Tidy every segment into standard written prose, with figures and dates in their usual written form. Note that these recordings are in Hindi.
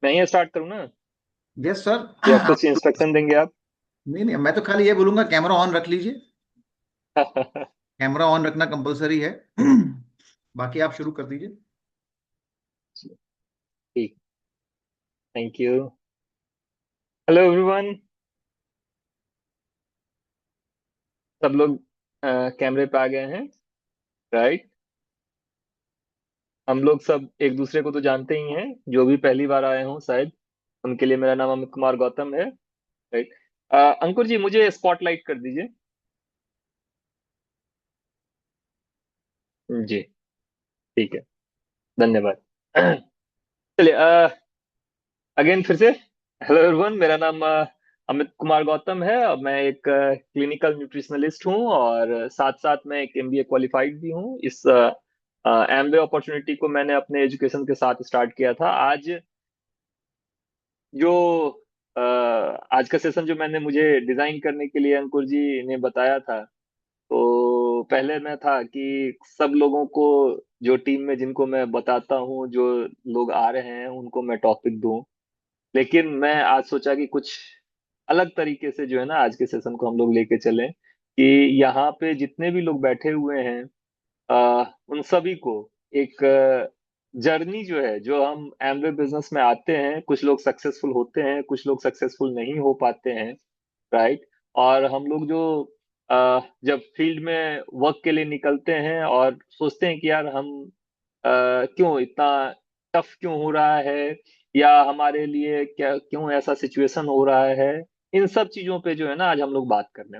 मैं ही स्टार्ट करूँ ना, यस सर। या आप कुछ इंस्ट्रक्शन देंगे आप? नहीं नहीं, मैं तो खाली ये बोलूंगा कैमरा ऑन रख लीजिए। कैमरा ऑन रखना कंपलसरी है। बाकी आप शुरू कर दीजिए। ठीक। Thank you. Hello everyone. सब लोग कैमरे पे आ गए हैं, राइट? हम लोग सब एक दूसरे को तो जानते ही हैं, जो भी पहली बार आए हों शायद उनके लिए मेरा नाम अमित कुमार गौतम है, राइट? अंकुर जी, मुझे स्पॉटलाइट कर दीजिए। जी, ठीक है, धन्यवाद। चलिए, अगेन फिर से हेलो एवरीवन। मेरा नाम अमित कुमार गौतम है और मैं एक क्लिनिकल न्यूट्रिशनलिस्ट हूँ, और साथ साथ मैं एक एमबीए क्वालिफाइड भी हूँ। इस एमबीए अपॉर्चुनिटी को मैंने अपने एजुकेशन के साथ स्टार्ट किया था। आज जो आज का सेशन जो मैंने मुझे डिजाइन करने के लिए अंकुर जी ने बताया था, तो पहले मैं था कि सब लोगों को, जो टीम में जिनको मैं बताता हूँ, जो लोग आ रहे हैं उनको मैं टॉपिक दूं। लेकिन मैं आज सोचा कि कुछ अलग तरीके से जो है ना, आज के सेशन को हम लोग लेके चलें कि यहाँ पे जितने भी लोग बैठे हुए हैं, उन सभी को एक जर्नी जो है, जो हम एमवे बिजनेस में आते हैं, कुछ लोग सक्सेसफुल होते हैं, कुछ लोग सक्सेसफुल नहीं हो पाते हैं, राइट? और हम लोग जो जब फील्ड में वर्क के लिए निकलते हैं और सोचते हैं कि यार हम क्यों इतना टफ क्यों हो रहा है, या हमारे लिए क्या क्यों ऐसा सिचुएशन हो रहा है, इन सब चीजों पे जो है ना आज हम लोग बात करने,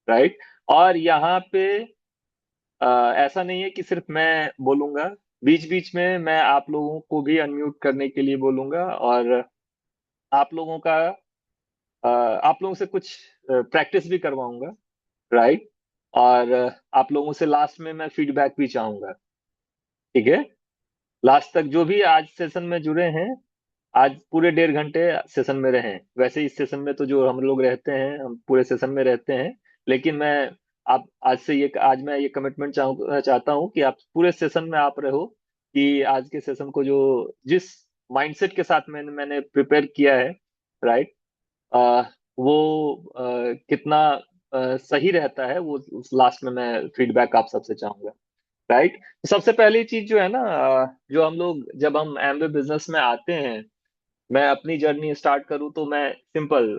राइट? और यहाँ पे ऐसा नहीं है कि सिर्फ मैं बोलूंगा, बीच बीच में मैं आप लोगों को भी अनम्यूट करने के लिए बोलूंगा, और आप लोगों का आप लोगों से कुछ प्रैक्टिस भी करवाऊंगा, राइट? और आप लोगों से लास्ट में मैं फीडबैक भी चाहूंगा, ठीक है? लास्ट तक जो भी आज सेशन में जुड़े हैं, आज पूरे 1.5 घंटे सेशन में रहे। वैसे इस सेशन में तो जो हम लोग रहते हैं, हम पूरे सेशन में रहते हैं, लेकिन मैं आप आज मैं ये कमिटमेंट चाहता हूँ कि आप पूरे सेशन में आप रहो, कि आज के सेशन को जो जिस माइंडसेट के साथ मैंने प्रिपेयर किया है, राइट, वो कितना सही रहता है, वो उस लास्ट में मैं फीडबैक आप सबसे चाहूंगा, राइट? सबसे पहली चीज जो है ना, जो हम लोग जब हम एमबे बिजनेस में आते हैं, मैं अपनी जर्नी स्टार्ट करूं तो मैं सिंपल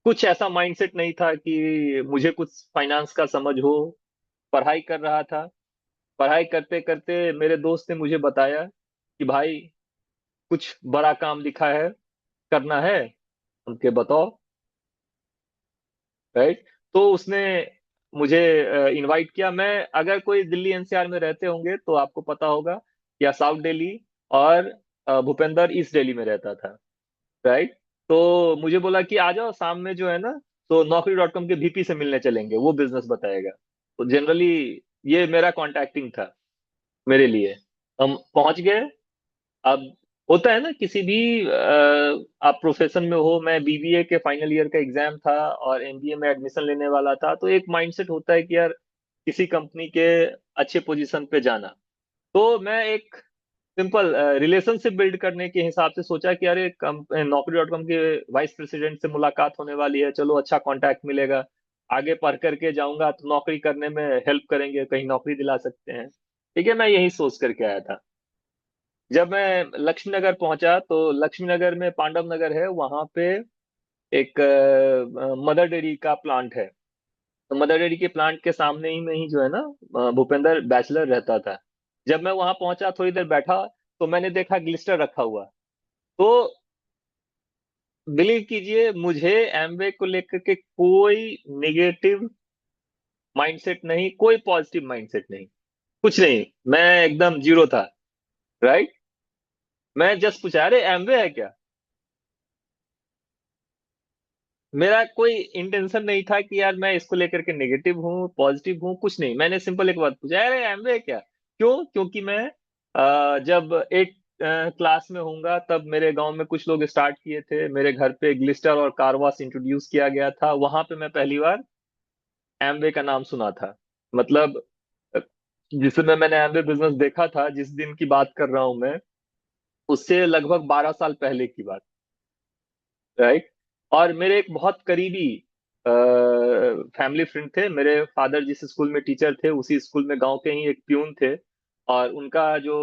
कुछ ऐसा माइंडसेट नहीं था कि मुझे कुछ फाइनेंस का समझ हो। पढ़ाई कर रहा था, पढ़ाई करते करते मेरे दोस्त ने मुझे बताया कि भाई कुछ बड़ा काम दिखा है, करना है, उनके बताओ, राइट? तो उसने मुझे इनवाइट किया। मैं, अगर कोई दिल्ली एनसीआर में रहते होंगे तो आपको पता होगा, या साउथ दिल्ली, और भूपेंद्र ईस्ट दिल्ली में रहता था, राइट? तो मुझे बोला कि आ जाओ शाम में जो है ना, तो Naukri.com के VP से मिलने चलेंगे, वो बिजनेस बताएगा। तो जनरली ये मेरा कॉन्टैक्टिंग था मेरे लिए। हम पहुंच गए। अब होता है ना किसी भी आप प्रोफेशन में हो, मैं बीबीए के फाइनल ईयर का एग्जाम था और एमबीए में एडमिशन लेने वाला था, तो एक माइंडसेट होता है कि यार किसी कंपनी के अच्छे पोजीशन पे जाना। तो मैं एक सिंपल रिलेशनशिप बिल्ड करने के हिसाब से सोचा कि अरे Naukri.com के वाइस प्रेसिडेंट से मुलाकात होने वाली है, चलो अच्छा कांटेक्ट मिलेगा, आगे पढ़ करके जाऊंगा तो नौकरी करने में हेल्प करेंगे, कहीं नौकरी दिला सकते हैं। ठीक है, मैं यही सोच करके आया था। जब मैं लक्ष्मी नगर पहुंचा, तो लक्ष्मी नगर में पांडव नगर है, वहां पे एक मदर डेयरी का प्लांट है। तो मदर डेयरी के प्लांट के सामने ही में ही जो है ना, भूपेंद्र बैचलर रहता था। जब मैं वहां पहुंचा, थोड़ी देर बैठा, तो मैंने देखा ग्लिस्टर रखा हुआ। तो बिलीव कीजिए, मुझे एमवे को लेकर के कोई निगेटिव माइंडसेट नहीं, कोई पॉजिटिव माइंडसेट नहीं, कुछ नहीं। मैं एकदम जीरो था, राइट? मैं जस्ट पूछा, अरे एमवे है क्या? मेरा कोई इंटेंशन नहीं था कि यार मैं इसको लेकर के नेगेटिव हूँ पॉजिटिव हूँ, कुछ नहीं। मैंने सिंपल एक बात पूछा, अरे एमवे क्या? क्यों? क्योंकि मैं जब 8 क्लास में होऊंगा, तब मेरे गांव में कुछ लोग स्टार्ट किए थे, मेरे घर पे ग्लिस्टर और कारवास इंट्रोड्यूस किया गया था, वहां पे मैं पहली बार एमवे का नाम सुना था। मतलब अ, जिस समय मैंने एमवे बिजनेस देखा था, जिस दिन की बात कर रहा हूं मैं, उससे लगभग 12 साल पहले की बात। राइट। और मेरे एक बहुत करीबी फैमिली फ्रेंड थे। मेरे फादर जिस स्कूल में टीचर थे, उसी स्कूल में गांव के ही एक प्यून थे। और उनका जो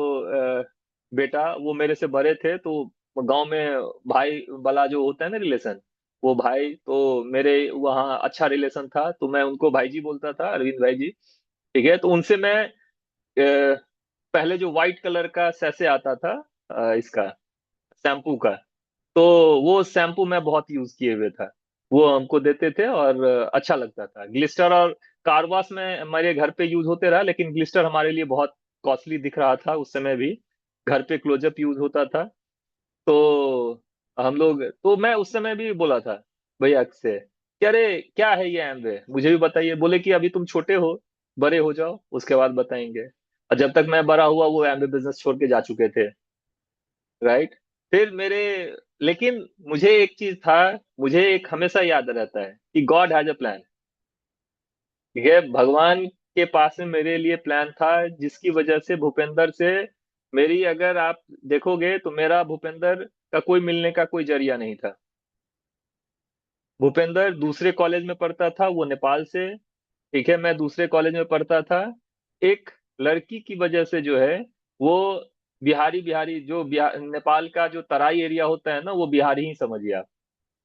बेटा, वो मेरे से बड़े थे, तो गांव में भाई वाला जो होता है ना रिलेशन, वो भाई, तो मेरे वहाँ अच्छा रिलेशन था, तो मैं उनको भाई जी बोलता था, अरविंद भाई जी। ठीक है। तो उनसे मैं पहले जो व्हाइट कलर का सैसे आता था इसका शैम्पू का, तो वो शैम्पू मैं बहुत यूज किए हुए था। वो हमको देते थे और अच्छा लगता था। ग्लिस्टर और कारवाश में हमारे घर पे यूज होते रहा, लेकिन ग्लिस्टर हमारे लिए बहुत कॉस्टली दिख रहा था उस समय भी। घर पे क्लोजअप यूज होता था। तो हम लोग, तो मैं उस समय भी बोला था भैया से कि अरे क्या है ये एमवे, मुझे भी बताइए। बोले कि अभी तुम छोटे हो, बड़े हो जाओ, उसके बाद बताएंगे। और जब तक मैं बड़ा हुआ, वो एमवे बिजनेस छोड़ के जा चुके थे। राइट। फिर मेरे, लेकिन मुझे एक चीज था, मुझे एक हमेशा याद रहता है कि गॉड हैज अ प्लान। ठीक है। भगवान के पास में मेरे लिए प्लान था, जिसकी वजह से भूपेंद्र से मेरी, अगर आप देखोगे तो मेरा भूपेंद्र का कोई मिलने का कोई जरिया नहीं था। भूपेंद्र दूसरे कॉलेज में पढ़ता था, वो नेपाल से। ठीक है। मैं दूसरे कॉलेज में पढ़ता था। एक लड़की की वजह से जो है, वो बिहारी बिहारी जो नेपाल का जो तराई एरिया होता है ना, वो बिहारी ही समझिए आप।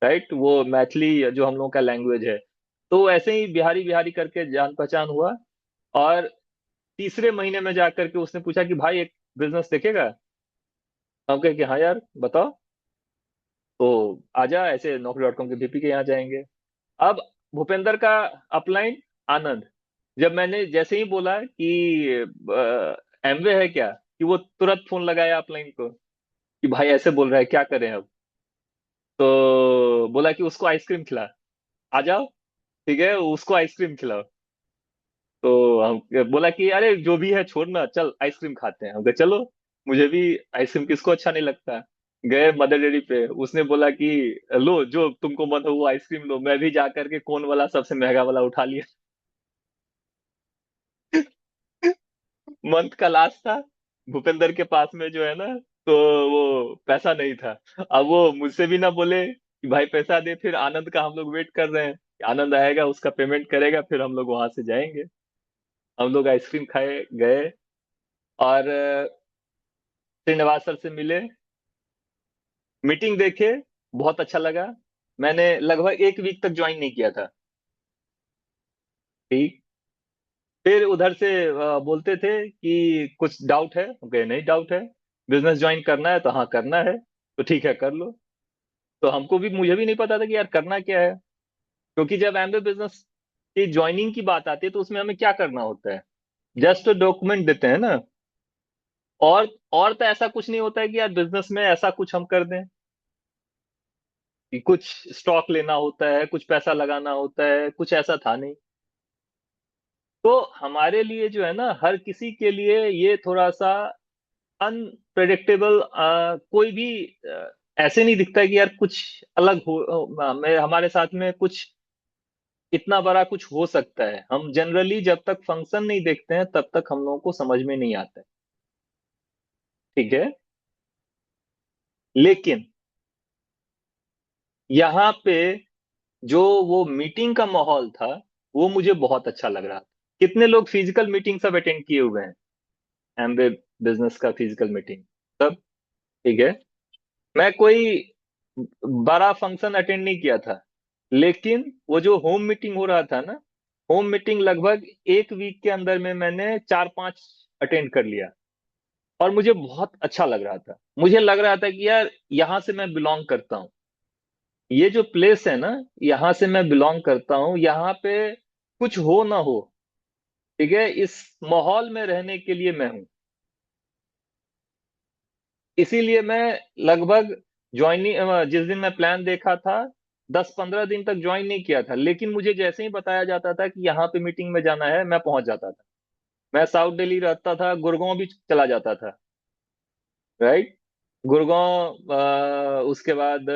राइट। वो मैथिली जो हम लोगों का लैंग्वेज है। तो ऐसे ही बिहारी बिहारी करके जान पहचान हुआ। और तीसरे महीने में जाकर के उसने पूछा कि भाई एक बिजनेस देखेगा। हम कहे कि हाँ यार बताओ। तो आजा, ऐसे Naukri.com के VP के यहाँ जाएंगे। अब भूपेंद्र का अपलाइन आनंद। जब मैंने जैसे ही बोला कि एमवे है क्या, कि वो तुरंत फोन लगाया अपलाइन को कि भाई ऐसे बोल रहा है, क्या करें अब। तो बोला कि उसको आइसक्रीम खिला, आ जाओ। ठीक है, उसको आइसक्रीम खिलाओ। तो हम बोला कि अरे जो भी है छोड़ना, चल आइसक्रीम खाते हैं। हम कहे चलो। मुझे भी आइसक्रीम किसको अच्छा नहीं लगता। गए मदर डेयरी पे, उसने बोला कि लो जो तुमको मन हो वो आइसक्रीम लो। मैं भी जा करके कोन वाला सबसे महंगा वाला उठा लिया। मंथ का लास्ट था। भूपेंद्र के पास में जो है ना, तो वो पैसा नहीं था। अब वो मुझसे भी ना बोले कि भाई पैसा दे। फिर आनंद का हम लोग वेट कर रहे हैं कि आनंद आएगा, उसका पेमेंट करेगा, फिर हम लोग वहां से जाएंगे। हम लोग आइसक्रीम खाए गए। और श्रीनिवास सर से मिले, मीटिंग देखे, बहुत अच्छा लगा। मैंने लगभग एक वीक तक ज्वाइन नहीं किया था। ठीक। फिर उधर से बोलते थे कि कुछ डाउट है। ओके, नहीं डाउट है। बिजनेस ज्वाइन करना है तो हाँ करना है, तो ठीक है कर लो। तो हमको भी, मुझे भी नहीं पता था कि यार करना क्या है। क्योंकि जब एमबीए बिजनेस की ज्वाइनिंग की बात आती है, तो उसमें हमें क्या करना होता है, जस्ट डॉक्यूमेंट देते हैं ना। और तो ऐसा कुछ नहीं होता है कि यार बिजनेस में ऐसा कुछ हम कर दें कि कुछ स्टॉक लेना होता है, कुछ पैसा लगाना होता है, कुछ ऐसा था नहीं। तो हमारे लिए जो है ना, हर किसी के लिए ये थोड़ा सा अनप्रेडिक्टेबल, कोई भी ऐसे नहीं दिखता है कि यार कुछ अलग हो, हमारे साथ में कुछ इतना बड़ा कुछ हो सकता है। हम जनरली जब तक फंक्शन नहीं देखते हैं, तब तक हम लोगों को समझ में नहीं आता है। ठीक है। लेकिन यहाँ पे जो वो मीटिंग का माहौल था, वो मुझे बहुत अच्छा लग रहा था। कितने लोग फिजिकल मीटिंग सब अटेंड किए हुए हैं, एमबे बिजनेस का फिजिकल मीटिंग सब। ठीक है। मैं कोई बड़ा फंक्शन अटेंड नहीं किया था, लेकिन वो जो होम मीटिंग हो रहा था ना, होम मीटिंग लगभग एक वीक के अंदर में मैंने 4-5 अटेंड कर लिया। और मुझे बहुत अच्छा लग रहा था। मुझे लग रहा था कि यार यहाँ से मैं बिलोंग करता हूँ। ये जो प्लेस है ना, यहाँ से मैं बिलोंग करता हूँ। यहाँ पे कुछ हो ना हो, ठीक है, इस माहौल में रहने के लिए मैं हूँ। इसीलिए मैं लगभग ज्वाइनिंग, जिस दिन मैं प्लान देखा था, 10-15 दिन तक ज्वाइन नहीं किया था। लेकिन मुझे जैसे ही बताया जाता था कि यहाँ पे मीटिंग में जाना है, मैं पहुंच जाता था। मैं साउथ दिल्ली रहता था, गुड़गांव भी चला जाता था। राइट। गुड़गांव, उसके बाद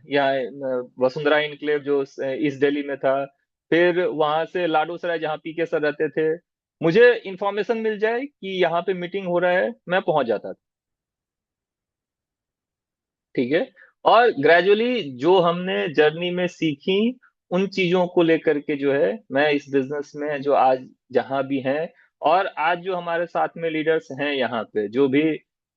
यहाँ वसुंधरा इनक्लेव जो ईस्ट दिल्ली में था। फिर वहां से लाडोसराय, जहाँ पीके सर रहते थे। मुझे इंफॉर्मेशन मिल जाए कि यहाँ पे मीटिंग हो रहा है, मैं पहुंच जाता था। ठीक है। और ग्रेजुअली जो हमने जर्नी में सीखी, उन चीजों को लेकर के जो है मैं इस बिजनेस में जो आज जहां भी हैं, और आज जो हमारे साथ में लीडर्स हैं यहाँ पे जो भी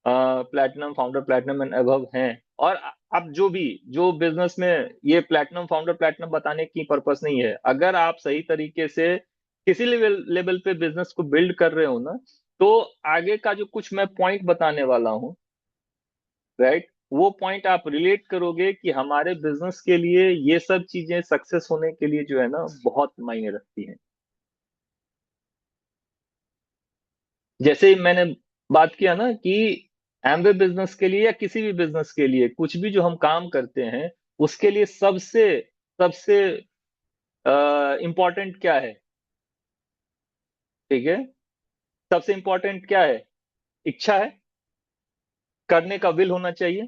platinum founder, platinum and above हैं, और अब जो भी जो बिजनेस में, ये प्लैटिनम फाउंडर प्लैटिनम बताने की पर्पस नहीं है। अगर आप सही तरीके से किसी लेवल लेवल पे बिजनेस को बिल्ड कर रहे हो ना, तो आगे का जो कुछ मैं पॉइंट बताने वाला हूँ, राइट, वो पॉइंट आप रिलेट करोगे कि हमारे बिजनेस के लिए ये सब चीजें सक्सेस होने के लिए जो है ना बहुत मायने रखती हैं। जैसे ही मैंने बात किया ना कि एमवे बिजनेस के लिए या किसी भी बिजनेस के लिए कुछ भी जो हम काम करते हैं, उसके लिए सबसे सबसे इम्पोर्टेंट क्या है? ठीक है, सबसे इम्पोर्टेंट क्या है? इच्छा है, करने का विल होना चाहिए।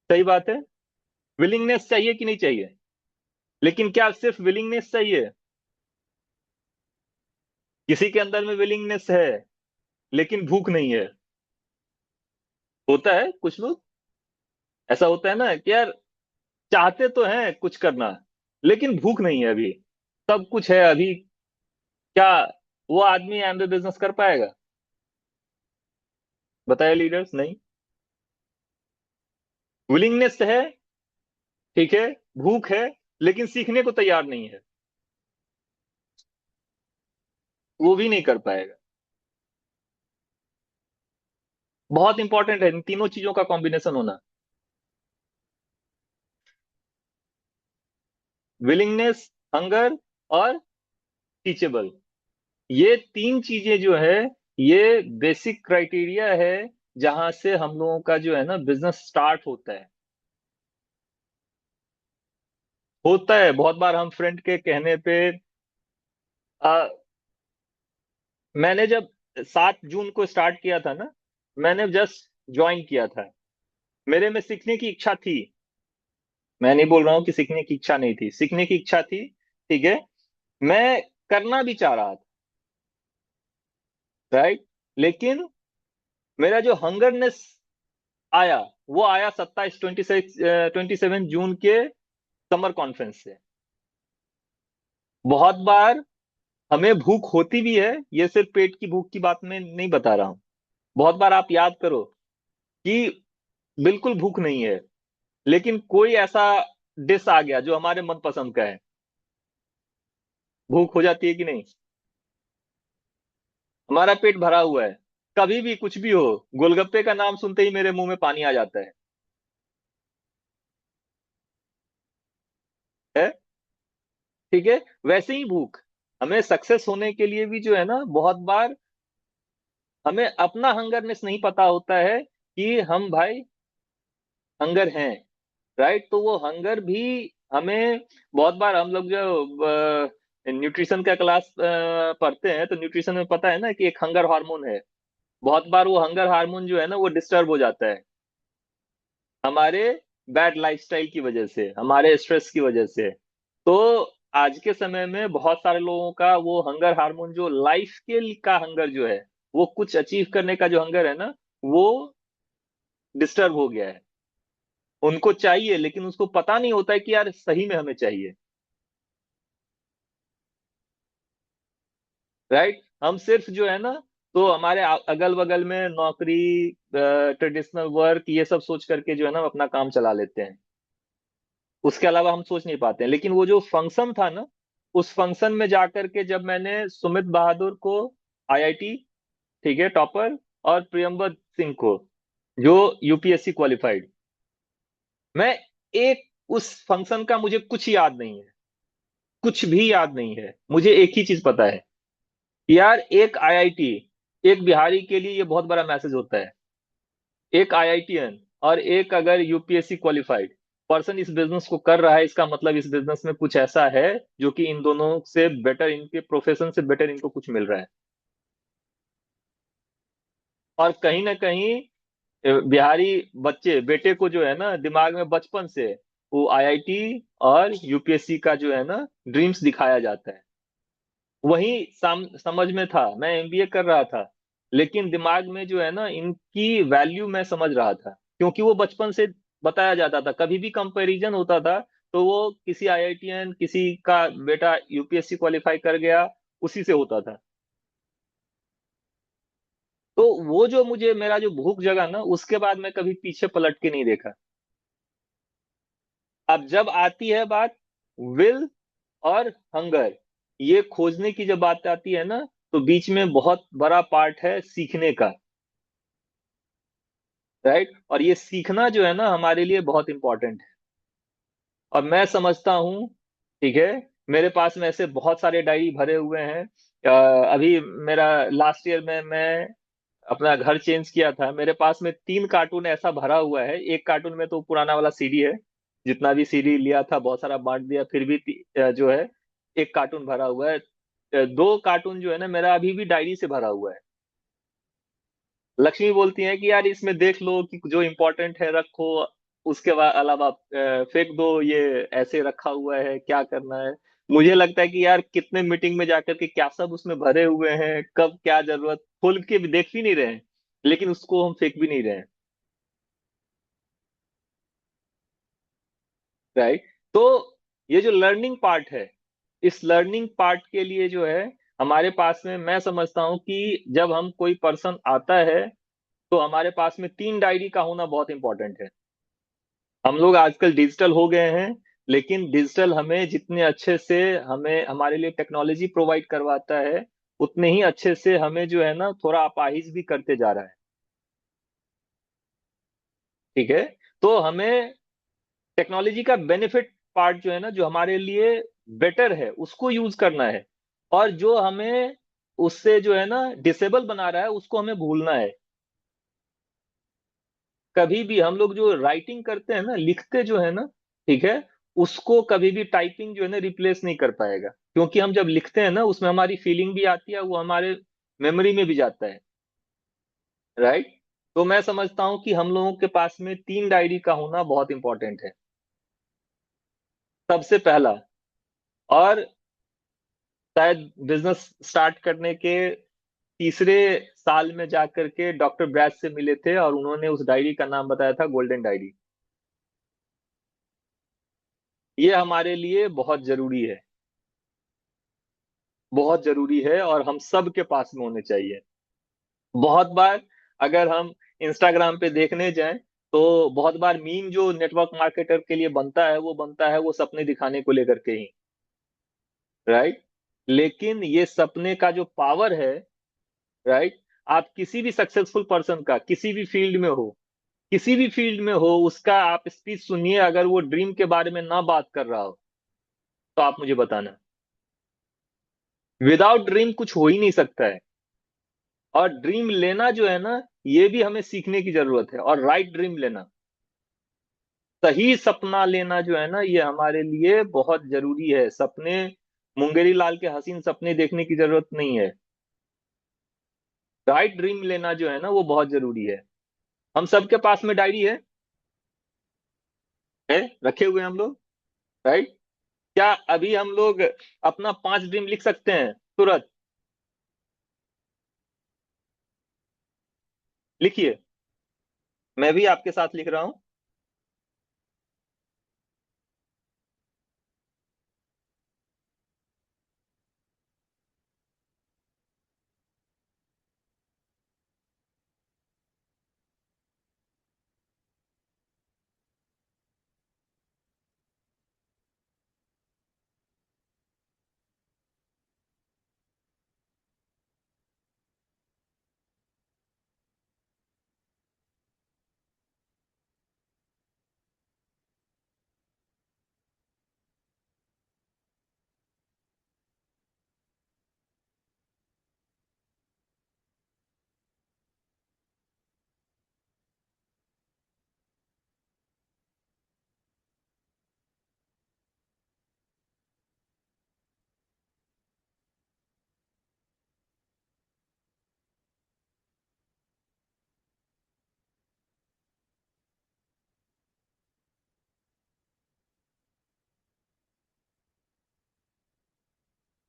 सही बात है। विलिंगनेस चाहिए कि नहीं चाहिए? लेकिन क्या सिर्फ विलिंगनेस चाहिए? किसी के अंदर में विलिंगनेस है लेकिन भूख नहीं है। होता है कुछ लोग, ऐसा होता है ना कि यार चाहते तो हैं कुछ करना, लेकिन भूख नहीं है अभी। सब कुछ है अभी, क्या वो आदमी एमबी बिजनेस कर पाएगा? बताए लीडर्स, नहीं। विलिंगनेस है, ठीक है, भूख है, लेकिन सीखने को तैयार नहीं है, वो भी नहीं कर पाएगा। बहुत इंपॉर्टेंट है इन तीनों चीजों का कॉम्बिनेशन होना। विलिंगनेस, हंगर, और टीचेबल। ये तीन चीजें जो है, ये बेसिक क्राइटेरिया है जहां से हम लोगों का जो है ना बिजनेस स्टार्ट होता है। होता है बहुत बार हम फ्रेंड के कहने पे, आ, मैंने जब 7 जून को स्टार्ट किया था ना, मैंने जस्ट ज्वाइन किया था। मेरे में सीखने की इच्छा थी, मैं नहीं बोल रहा हूँ कि सीखने की इच्छा नहीं थी, सीखने की इच्छा थी, ठीक है। मैं करना भी चाह रहा था, राइट। लेकिन मेरा जो हंगरनेस आया, वो आया 27 जून के समर कॉन्फ्रेंस से। बहुत बार हमें भूख होती भी है, ये सिर्फ पेट की भूख की बात मैं नहीं बता रहा हूं। बहुत बार आप याद करो कि बिल्कुल भूख नहीं है, लेकिन कोई ऐसा डिश आ गया जो हमारे मनपसंद का है, भूख हो जाती है कि नहीं? हमारा पेट भरा हुआ है, कभी भी कुछ भी हो, गोलगप्पे का नाम सुनते ही मेरे मुंह में पानी आ जाता है? ठीक है। वैसे ही भूख, हमें सक्सेस होने के लिए भी जो है ना बहुत बार हमें अपना हंगरनेस नहीं पता होता है कि हम भाई हंगर हैं, राइट। तो वो हंगर भी हमें, बहुत बार हम लोग जो न्यूट्रिशन का क्लास पढ़ते हैं, तो न्यूट्रिशन में पता है ना कि एक हंगर हार्मोन है। बहुत बार वो हंगर हार्मोन जो है ना वो डिस्टर्ब हो जाता है हमारे बैड लाइफस्टाइल की वजह से, हमारे स्ट्रेस की वजह से। तो आज के समय में बहुत सारे लोगों का वो हंगर हार्मोन, जो लाइफ के का हंगर जो है, वो कुछ अचीव करने का जो हंगर है ना, वो डिस्टर्ब हो गया है। उनको चाहिए लेकिन उसको पता नहीं होता है कि यार सही में हमें चाहिए, राइट। हम सिर्फ जो है ना, तो हमारे अगल बगल में नौकरी, ट्रेडिशनल वर्क, ये सब सोच करके जो है ना अपना काम चला लेते हैं। उसके अलावा हम सोच नहीं पाते हैं। लेकिन वो जो फंक्शन था ना, उस फंक्शन में जाकर के जब मैंने सुमित बहादुर को, आईआईटी, ठीक है, टॉपर, और प्रियंबद सिंह को जो यूपीएससी क्वालिफाइड, मैं एक, उस फंक्शन का मुझे कुछ याद नहीं है, कुछ भी याद नहीं है। मुझे एक ही चीज पता है, यार एक आईआईटी, एक बिहारी के लिए ये बहुत बड़ा मैसेज होता है। एक आईआईटीएन और एक अगर यूपीएससी क्वालिफाइड पर्सन इस बिजनेस को कर रहा है, इसका मतलब इस बिजनेस में कुछ ऐसा है जो कि इन दोनों से बेटर, इनके प्रोफेशन से बेटर इनको कुछ मिल रहा है। और कहीं ना कहीं बिहारी बच्चे, बेटे को जो है ना दिमाग में बचपन से वो आईआईटी और यूपीएससी का जो है ना ड्रीम्स दिखाया जाता है। वही समझ में था, मैं एमबीए कर रहा था, लेकिन दिमाग में जो है ना इनकी वैल्यू मैं समझ रहा था। क्योंकि वो बचपन से बताया जाता था, कभी भी कंपैरिजन होता था तो वो किसी आईआईटीएन, किसी का बेटा यूपीएससी क्वालिफाई कर गया, उसी से होता था। तो वो जो मुझे मेरा जो भूख जगा ना, उसके बाद मैं कभी पीछे पलट के नहीं देखा। अब जब आती है बात विल और हंगर, ये खोजने की जब बात आती है ना, तो बीच में बहुत बड़ा पार्ट है सीखने का। राइट, और ये सीखना जो है ना हमारे लिए बहुत इंपॉर्टेंट है। और मैं समझता हूँ, ठीक है, मेरे पास में ऐसे बहुत सारे डायरी भरे हुए हैं। अभी मेरा लास्ट ईयर में मैं अपना घर चेंज किया था, मेरे पास में 3 कार्टून ऐसा भरा हुआ है। एक कार्टून में तो पुराना वाला सीडी है, जितना भी सीडी लिया था बहुत सारा बांट दिया, फिर भी जो है एक कार्टून भरा हुआ है। 2 कार्टून जो है ना मेरा अभी भी डायरी से भरा हुआ है। लक्ष्मी बोलती है कि यार इसमें देख लो कि जो इम्पोर्टेंट है रखो, उसके बाद अलावा फेंक दो, ये ऐसे रखा हुआ है, क्या करना है। मुझे लगता है कि यार कितने मीटिंग में जाकर के क्या सब उसमें भरे हुए हैं, कब क्या जरूरत, खोल के भी देख भी नहीं रहे हैं, लेकिन उसको हम फेंक भी नहीं रहे हैं। राइट। तो ये जो लर्निंग पार्ट है, इस लर्निंग पार्ट के लिए जो है हमारे पास में, मैं समझता हूँ कि जब हम कोई पर्सन आता है तो हमारे पास में 3 डायरी का होना बहुत इंपॉर्टेंट है। हम लोग आजकल डिजिटल हो गए हैं, लेकिन डिजिटल हमें जितने अच्छे से, हमें हमारे लिए टेक्नोलॉजी प्रोवाइड करवाता है, उतने ही अच्छे से हमें जो है ना थोड़ा अपाहिज भी करते जा रहा है। ठीक है। तो हमें टेक्नोलॉजी का बेनिफिट पार्ट जो है ना, जो हमारे लिए बेटर है, उसको यूज करना है। और जो हमें उससे जो है ना डिसेबल बना रहा है, उसको हमें भूलना है। कभी भी हम लोग जो राइटिंग करते हैं ना, लिखते जो है ना, ठीक है, उसको कभी भी टाइपिंग जो है ना रिप्लेस नहीं कर पाएगा, क्योंकि हम जब लिखते हैं ना उसमें हमारी फीलिंग भी आती है, वो हमारे मेमोरी में भी जाता है। राइट। तो मैं समझता हूं कि हम लोगों के पास में 3 डायरी का होना बहुत इंपॉर्टेंट है, सबसे पहला। और शायद बिजनेस स्टार्ट करने के तीसरे साल में जाकर के डॉक्टर ब्रैस से मिले थे, और उन्होंने उस डायरी का नाम बताया था गोल्डन डायरी। ये हमारे लिए बहुत जरूरी है, बहुत जरूरी है, और हम सब के पास में होने चाहिए। बहुत बार अगर हम इंस्टाग्राम पे देखने जाएं, तो बहुत बार मीम जो नेटवर्क मार्केटर के लिए बनता है, वो बनता है वो सपने दिखाने को लेकर के ही। राइट। लेकिन ये सपने का जो पावर है, राइट, आप किसी भी सक्सेसफुल पर्सन का, किसी भी फील्ड में हो, किसी भी फील्ड में हो, उसका आप स्पीच सुनिए, अगर वो ड्रीम के बारे में ना बात कर रहा हो, तो आप मुझे बताना। विदाउट ड्रीम कुछ हो ही नहीं सकता है। और ड्रीम लेना जो है ना, ये भी हमें सीखने की जरूरत है, और राइट ड्रीम लेना, सही सपना लेना जो है ना, ये हमारे लिए बहुत जरूरी है। सपने मुंगेरी लाल के हसीन सपने देखने की जरूरत नहीं है। राइट ड्रीम लेना जो है ना, वो बहुत जरूरी है। हम सबके पास में डायरी है रखे हुए हम लोग। राइट। क्या अभी हम लोग अपना 5 ड्रीम लिख सकते हैं तुरंत? लिखिए, मैं भी आपके साथ लिख रहा हूं।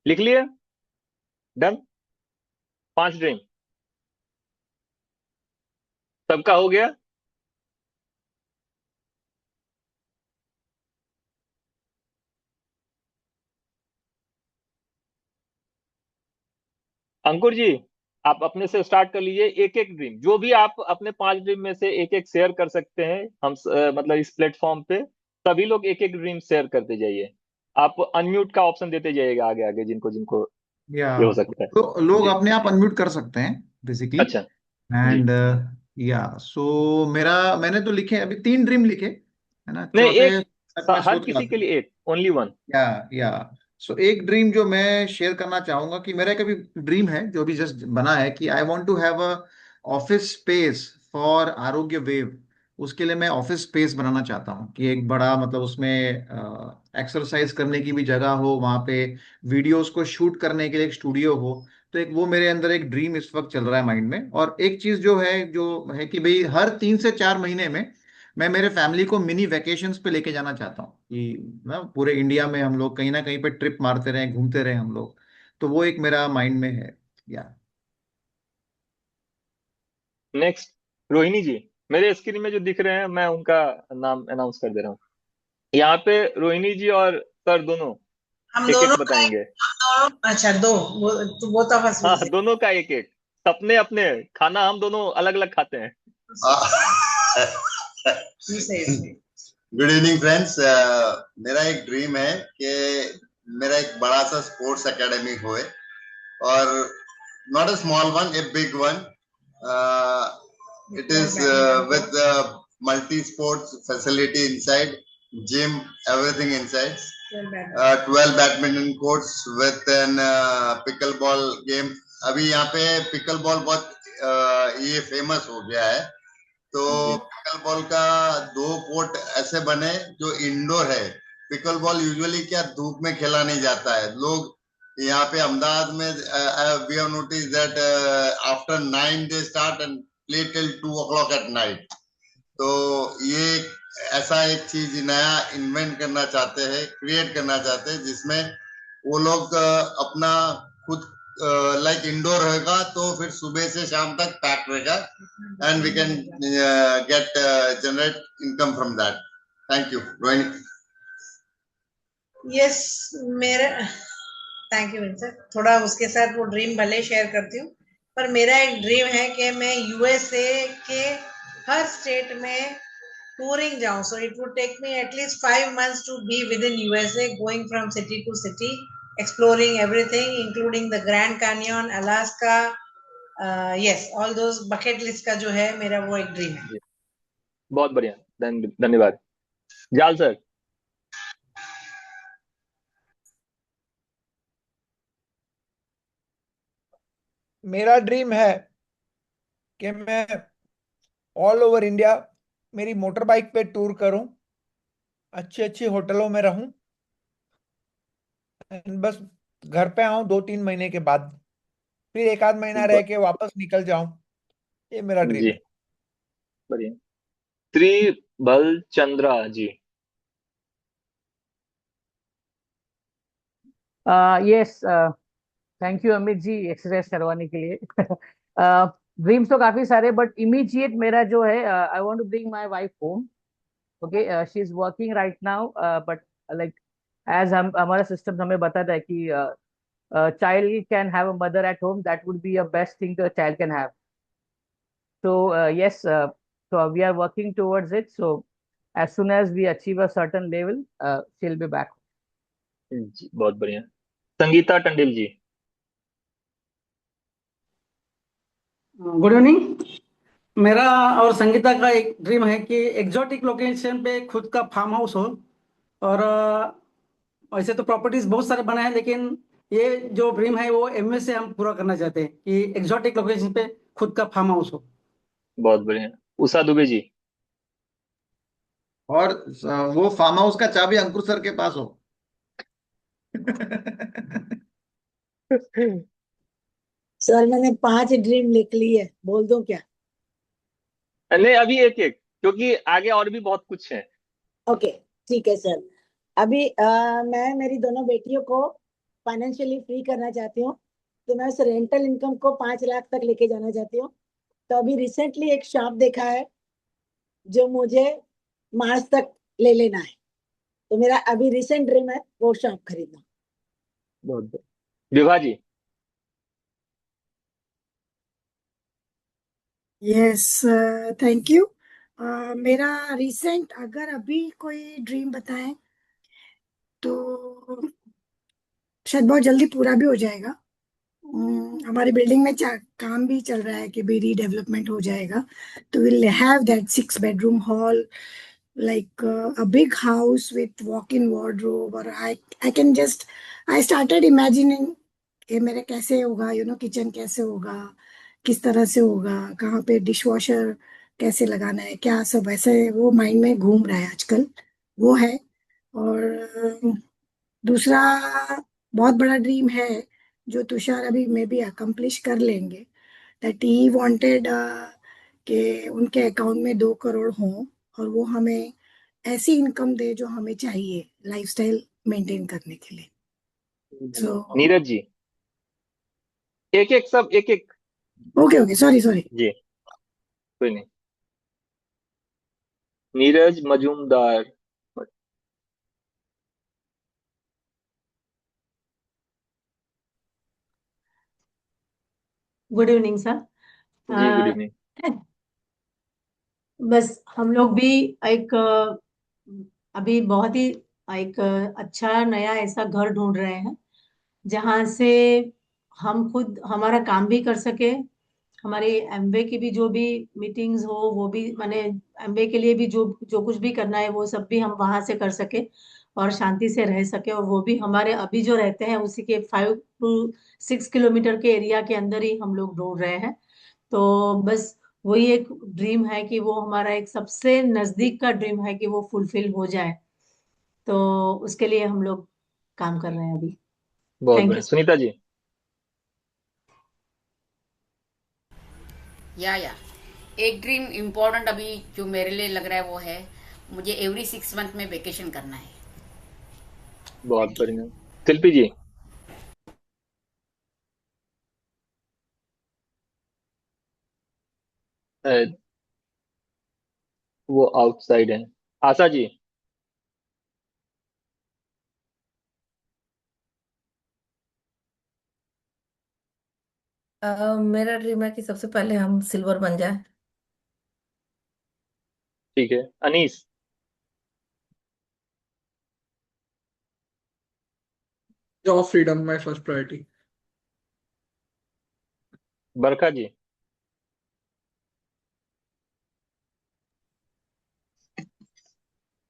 लिख लिए? डन। 5 ड्रीम सबका हो गया। अंकुर जी, आप अपने से स्टार्ट कर लीजिए। एक एक ड्रीम, जो भी आप अपने 5 ड्रीम में से एक एक शेयर कर सकते हैं, मतलब इस प्लेटफॉर्म पे सभी लोग एक एक ड्रीम शेयर करते जाइए। आप अनम्यूट का ऑप्शन देते जाइएगा आगे आगे, जिनको जिनको या ये हो सकता है। तो लोग जी। अपने आप अनम्यूट कर सकते हैं बेसिकली। अच्छा। जी। एंड या सो मैंने तो लिखे अभी 3 ड्रीम लिखे है ना, नहीं, चौथे एक, तक मैं हर सोच रहा किसी के था। लिए एक, ओनली वन। या सो एक ड्रीम जो मैं शेयर करना चाहूंगा कि मेरा एक अभी ड्रीम है जो अभी जस्ट बना है कि I want to have a office space for Arogya wave. उसके लिए मैं ऑफिस स्पेस बनाना चाहता हूँ कि एक बड़ा मतलब उसमें एक्सरसाइज करने की भी जगह हो वहाँ पे, वीडियोस को शूट करने के लिए एक स्टूडियो हो। तो एक वो मेरे अंदर एक ड्रीम इस वक्त चल रहा है माइंड में। और एक चीज जो है कि भाई हर 3 से 4 महीने में मैं मेरे फैमिली को मिनी वेकेशंस पे लेके जाना चाहता हूँ कि ना पूरे इंडिया में हम लोग कहीं ना कहीं पे ट्रिप मारते रहे, घूमते रहे हम लोग। तो वो एक मेरा माइंड में है। या नेक्स्ट, रोहिणी जी। मेरे स्क्रीन में जो दिख रहे हैं, मैं उनका नाम अनाउंस कर दे रहा हूँ। यहाँ पे रोहिणी जी और सर दोनों हम एक दोनों एक का बताएंगे। अच्छा दो, वो तो बोथ ऑफ अस विल हाँ, से। दोनों का एक एक। सपने अपने, खाना हम दोनों अलग अलग खाते हैं। Good evening friends. मेरा एक ड्रीम है कि मेरा एक बड़ा सा स्पोर्ट्स एकेडमी होए, और not a small one, a big one. It is with multi sports facility inside, gym, everything inside. 12 badminton courts with an pickle ball game. अभी यहाँ पे पिकल बॉल बहुत ये फेमस हो गया है। तो जी। पिकल बॉल का 2 कोर्ट ऐसे बने जो इंडोर है। पिकल बॉल यूजुअली क्या धूप में खेला नहीं जाता है। लोग यहाँ पे अहमदाबाद में we have notice that after 9 they start and play till 2 o'clock at night. तो ये ऐसा एक चीज नया इन्वेंट करना चाहते हैं, क्रिएट करना चाहते हैं, जिसमें वो लोग अपना खुद लाइक इंडोर रहेगा तो फिर सुबह से शाम तक पैक रहेगा, and we can get generate income from that. Thank you Rohini. Yes, मेरा थैंक यू विंसर। थोड़ा उसके साथ वो ड्रीम भले शेयर करती हूँ, पर मेरा एक ड्रीम है कि मैं यूएसए के हर स्टेट में टूरिंग जाऊं। So it would take me at least 5 months to be within USA, going from city to city, exploring everything including the Grand Canyon, Alaska. Yes, all those bucket list का जो है मेरा वो एक ड्रीम है। जी, बहुत बढ़िया। धन्यवाद। जाल सर। मेरा ड्रीम है कि मैं ऑल ओवर इंडिया मेरी मोटर बाइक पे टूर करूं, अच्छी अच्छी होटलों में रहूं, and बस घर पे आऊं 2-3 महीने के बाद, फिर 1 आध महीना रह ब- के वापस निकल जाऊं। ये मेरा ड्रीम जी, है। बढ़िया। त्रिबल Chandra ji. Yes, thank you Amit ji exercise करवाने के लिए। ड्रीम्स तो काफी सारे, बट इमीडिएट मेरा जो है, I want to bring my wife home. Okay, she is working right now, but like as हम हमारा सिस्टम हमें बताता है कि child can have a mother at home, that would be a best thing the child can have. So yes, so we are working towards it. So as soon as we achieve a certain level, she'll be back. जी, बहुत बढ़िया। संगीता टंडेल जी। Good evening. मेरा और संगीता का एक ड्रीम है कि एग्जॉटिक लोकेशन पे खुद का फार्म हाउस हो। और वैसे तो प्रॉपर्टीज बहुत सारे बने हैं, लेकिन ये जो ड्रीम है वो एमवे से हम पूरा करना चाहते हैं कि एग्जॉटिक लोकेशन पे खुद का फार्म हाउस हो। बहुत बढ़िया। उषा दुबे जी। और वो फार्म हाउस का चाबी अंकुर सर के पास हो। सर मैंने 5 ड्रीम लिख ली है, बोल दूं क्या? नहीं, अभी एक एक, क्योंकि आगे और भी बहुत कुछ है। ओके, ठीक है सर। अभी मैं मेरी दोनों बेटियों को फाइनेंशियली फ्री करना चाहती हूँ, तो मैं उस रेंटल इनकम को 5 लाख तक लेके जाना चाहती हूँ। तो अभी रिसेंटली एक शॉप देखा है जो मुझे मार्च तक ले लेना है। तो मेरा अभी रिसेंट ड्रीम है, वो शॉप खरीदना। बहुत बढ़िया। Vibha ji. Yes, thank you. मेरा रिसेंट अगर अभी कोई ड्रीम बताएं तो शायद बहुत जल्दी पूरा भी हो जाएगा। हमारी बिल्डिंग में काम भी चल रहा है कि भी रीडेवलपमेंट हो जाएगा, तो will have that 6 bedroom hall, like a big house with walk-in wardrobe, और I can just I started imagining कि मेरे कैसे होगा, किचन कैसे होगा, किस तरह से होगा, कहाँ पे डिश वॉशर कैसे लगाना है, क्या सब ऐसे वो माइंड में घूम रहा है आजकल। वो है। और दूसरा बहुत बड़ा ड्रीम है जो तुषार अभी में भी अकम्प्लिश कर लेंगे, दैट ही वांटेड कि उनके अकाउंट में 2 करोड़ हों और वो हमें ऐसी इनकम दे जो हमें चाहिए लाइफस्टाइल मेंटेन करने के लिए। सो नीरज जी, एक एक सब एक एक। Okay okay, sorry sorry. जी, कोई नहीं। Neeraj Majumdar. Good evening sir. जी, गुड इवनिंग। बस हम लोग भी एक अभी बहुत ही एक अच्छा नया ऐसा घर ढूंढ रहे हैं जहां से हम खुद हमारा काम भी कर सके, हमारी एमबे की भी जो भी मीटिंग्स हो वो भी माने एमबे के लिए भी जो जो कुछ भी करना है वो सब भी हम वहां से कर सके और शांति से रह सके, और वो भी हमारे अभी जो रहते हैं उसी के 5 to 6 किलोमीटर के एरिया के अंदर ही हम लोग ढूंढ रहे हैं। तो बस वही एक ड्रीम है कि वो हमारा एक सबसे नजदीक का ड्रीम है कि वो फुलफिल हो जाए, तो उसके लिए हम लोग काम कर रहे हैं अभी। बहुत थैंक बढ़िया। यू। सुनीता जी। या एक ड्रीम इम्पोर्टेंट अभी जो मेरे लिए लग रहा है वो है मुझे एवरी 6 मंथ में वेकेशन करना है। बहुत बढ़िया। शिल्पी जी। अ, वो आउटसाइड है। आशा जी। मेरा ड्रीम है कि सबसे पहले हम सिल्वर बन जाए। ठीक है। Anees. Job freedom my first priority. Barkha ji.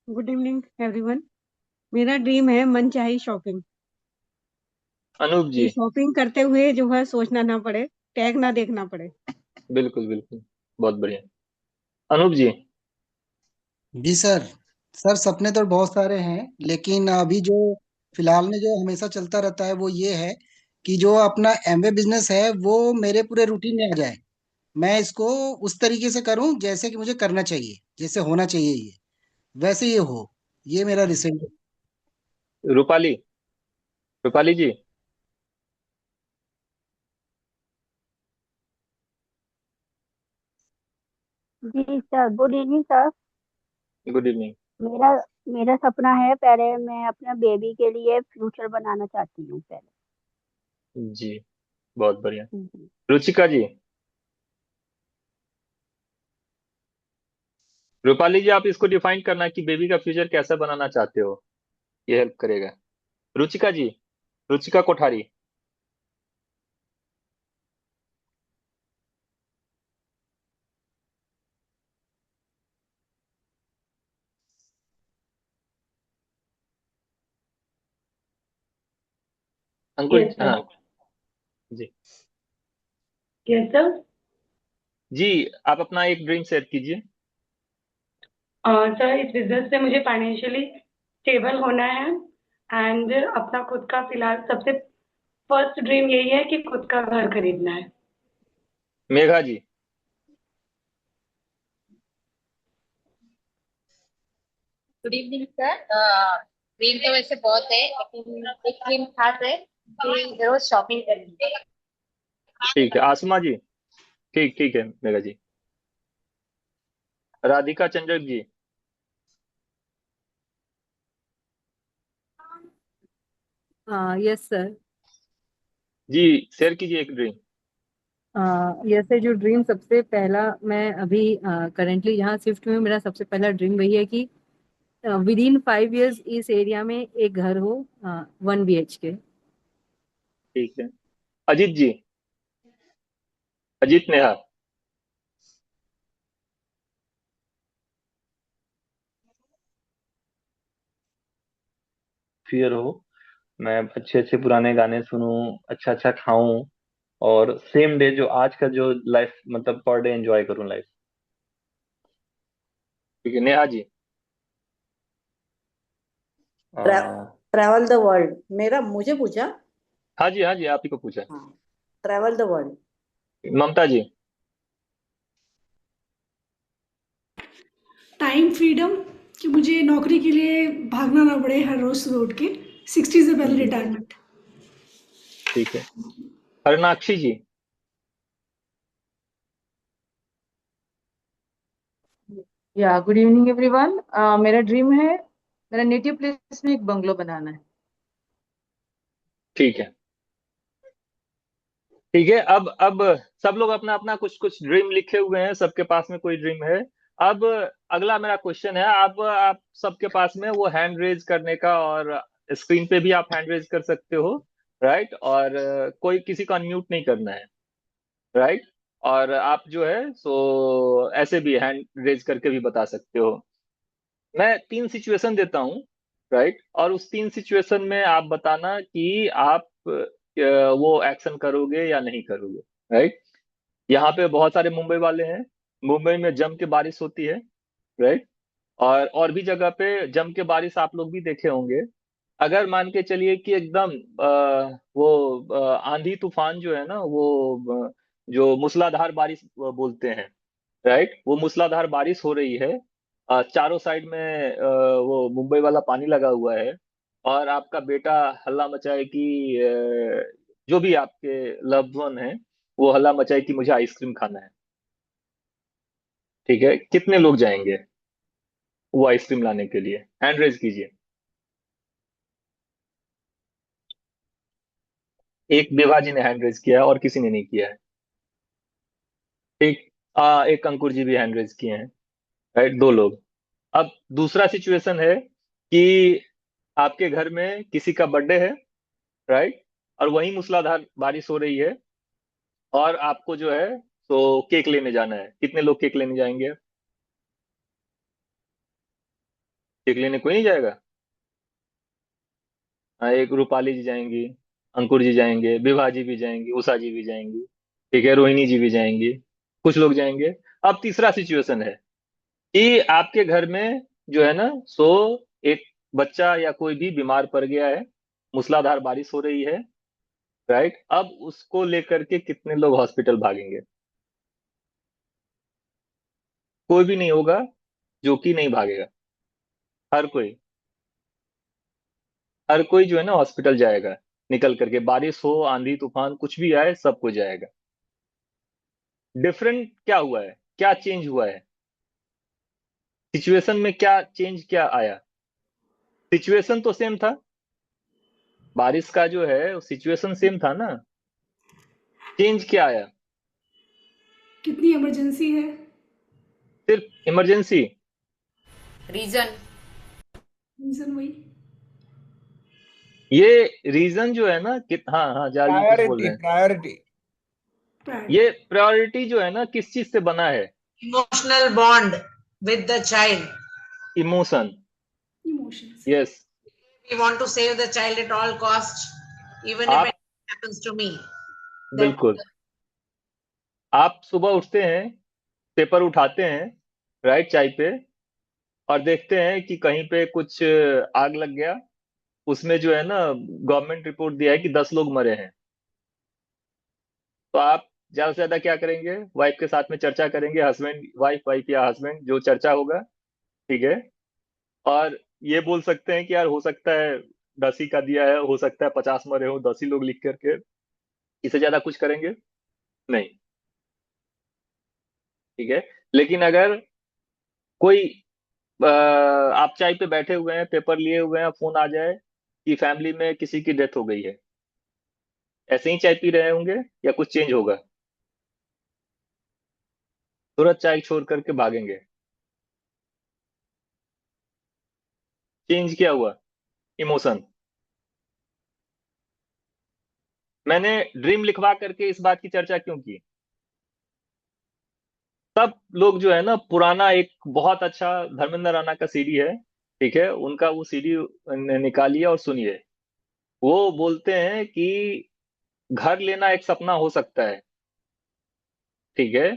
Good evening everyone. मेरा ड्रीम है मनचाही शॉपिंग, अनूप कि जी। शॉपिंग करते हुए जो है सोचना ना पड़े, टैग ना देखना पड़े। बिल्कुल बिल्कुल, बहुत बढ़िया। अनूप जी। जी सर। सर सपने तो बहुत सारे हैं, लेकिन अभी जो फिलहाल में जो हमेशा चलता रहता है वो ये है कि जो अपना एमवे बिजनेस है वो मेरे पूरे रूटीन में आ जाए। मैं इसको उस तरीके से करूं जैसे कि मुझे करना चाहिए, जैसे होना चाहिए ये वैसे ये हो। ये मेरा रिसेंट। रूपाली। रूपाली जी। जी sir, good evening sir. Good evening. मेरा मेरा सपना है, पहले मैं अपना बेबी के लिए फ्यूचर बनाना चाहती हूँ पहले। जी, बहुत बढ़िया। जी। रुचिका जी। रूपाली जी, आप इसको डिफाइन करना कि बेबी का फ्यूचर कैसा बनाना चाहते हो, ये हेल्प करेगा। रुचिका जी। रुचिका कोठारी। अंकुर। Yes sir. हाँ जी। Yes sir. जी, आप अपना एक ड्रीम शेयर कीजिए। सर, इस बिजनेस से मुझे फाइनेंशियली स्टेबल होना है, एंड अपना खुद का फिलहाल सबसे फर्स्ट ड्रीम यही है कि खुद का घर खरीदना है। Megha ji. Good evening sir. Dream तो वैसे बहुत है लेकिन एक ड्रीम खास है कि रोज शॉपिंग करनी है। ठीक है। आसमा जी। ठीक ठीक है मेघा जी। राधिका चंद्रक जी। हाँ, यस सर। जी, शेयर कीजिए एक ड्रीम। जैसे जो ड्रीम सबसे पहला, मैं अभी करेंटली जहाँ शिफ्ट हुई हूँ, मेरा सबसे पहला ड्रीम वही है कि विद इन 5 years इस एरिया में एक घर हो, 1 BHK। ठीक है। अजीत जी, अजीत नेहा। फियर हो, मैं अच्छे अच्छे पुराने गाने सुनूं, अच्छा अच्छा खाऊं, और सेम डे जो आज का जो लाइफ मतलब पर डे एंजॉय करूं लाइफ। ठीक है नेहा जी। आ, ट्रैवल द वर्ल्ड। मेरा मुझे पूछा? हाँ जी, हाँ जी, आप ही को पूछा। हाँ, travel the world. Mamta ji. Time freedom, कि मुझे नौकरी के लिए भागना ना पड़े हर रोज सुबह उठ के। 60 से पहले जी रिटायरमेंट। ठीक है। हरनाक्षी जी। या गुड इवनिंग एवरीवन। मेरा ड्रीम है, मेरा नेटिव प्लेस में एक बंगलो बनाना है। ठीक है। ठीक है। अब सब लोग अपना अपना कुछ कुछ ड्रीम लिखे हुए हैं, सबके पास में कोई ड्रीम है। अब अगला मेरा क्वेश्चन है, अब आप सबके पास में वो हैंड रेज करने का, और स्क्रीन पे भी आप हैंड रेज कर सकते हो, राइट। और कोई किसी को अनम्यूट नहीं करना है, राइट। और आप जो है सो ऐसे भी हैंड रेज करके भी बता सकते हो। मैं 3 सिचुएशन देता हूँ, राइट। और उस 3 सिचुएशन में आप बताना कि आप वो एक्शन करोगे या नहीं करोगे, राइट। यहाँ पे बहुत सारे मुंबई वाले हैं, मुंबई में जम के बारिश होती है, राइट। और भी जगह पे जम के बारिश आप लोग भी देखे होंगे। अगर मान के चलिए कि एकदम वो आंधी तूफान जो है ना, वो जो मूसलाधार बारिश बोलते हैं, राइट, वो मूसलाधार बारिश हो रही है। चारों साइड में वो मुंबई वाला पानी लगा हुआ है, और आपका बेटा हल्ला मचाए कि जो भी आपके लव्ड वन है वो हल्ला मचाए कि मुझे आइसक्रीम खाना है। ठीक है, कितने लोग जाएंगे वो आइसक्रीम लाने के लिए? हैंड रेज कीजिए। एक विभा जी ने हैंड रेज किया है और किसी ने नहीं किया है। ठीक। एक अंकुर जी भी हैंड रेज किए हैं, राइट, 2 लोग। अब दूसरा सिचुएशन है कि आपके घर में किसी का बर्थडे है, राइट, और वही मूसलाधार बारिश हो रही है, और आपको जो है तो केक लेने जाना है। कितने लोग केक लेने जाएंगे? केक लेने कोई नहीं जाएगा? हाँ, एक रूपाली जी जाएंगी, अंकुर जी जाएंगे, विभा जी भी जाएंगी, उषा जी भी जाएंगी, ठीक है, रोहिणी जी भी जाएंगी, कुछ लोग जाएंगे। अब तीसरा सिचुएशन है कि आपके घर में जो है ना सो एक बच्चा या कोई भी बीमार पड़ गया है, मूसलाधार बारिश हो रही है, राइट। अब उसको लेकर के कितने लोग हॉस्पिटल भागेंगे? कोई भी नहीं होगा जो कि नहीं भागेगा। हर कोई, हर कोई जो है ना हॉस्पिटल जाएगा, निकल करके, बारिश हो आंधी तूफान कुछ भी आए, सब कोई जाएगा। डिफरेंट क्या हुआ है, क्या चेंज हुआ है सिचुएशन में? क्या चेंज क्या आया? सिचुएशन तो सेम था, बारिश का जो है सिचुएशन सेम था ना, चेंज क्या आया? कितनी इमरजेंसी है? सिर्फ इमरजेंसी। रीजन। रीजन वही। ये रीजन जो है ना कि हाँ हाँ, जाल जी कुछ बोल प्रायोरिटी रहे हैं। प्रायोरिटी। ये प्रायोरिटी जो है ना किस चीज से बना है? Emotional bond with the child. Emotion. Emotions. Yes. We want to save the child at all costs, even if आप it happens to me. बिल्कुल, आप सुबह उठते हैं, पेपर उठाते हैं, राइट, चाय पे, और देखते हैं कि कहीं पे कुछ आग लग गया, उसमें जो है ना गवर्नमेंट रिपोर्ट दिया है कि 10 लोग मरे हैं। तो आप ज्यादा से ज्यादा क्या करेंगे? वाइफ के साथ में चर्चा करेंगे, हस्बैंड वाइफ, वाइफ या हस्बैंड, जो चर्चा होगा, ठीक है। और ये बोल सकते हैं कि यार हो सकता है 10 ही का दिया है, हो सकता है 50 मरे हो, 10 ही लोग लिख करके, इससे ज्यादा कुछ करेंगे नहीं, ठीक है। लेकिन अगर कोई आप चाय पे बैठे हुए हैं, पेपर लिए हुए हैं, फोन आ जाए कि फैमिली में किसी की डेथ हो गई है, ऐसे ही चाय पी रहे होंगे या कुछ चेंज होगा? तुरंत चाय छोड़ करके भागेंगे। चेंज क्या हुआ? इमोशन। मैंने ड्रीम लिखवा करके इस बात की चर्चा क्यों की? सब लोग जो है ना, पुराना एक बहुत अच्छा धर्मेंद्र राणा का सीडी है, ठीक है, उनका वो सीडी निकालिए और सुनिए। वो बोलते हैं कि घर लेना एक सपना हो सकता है, ठीक है।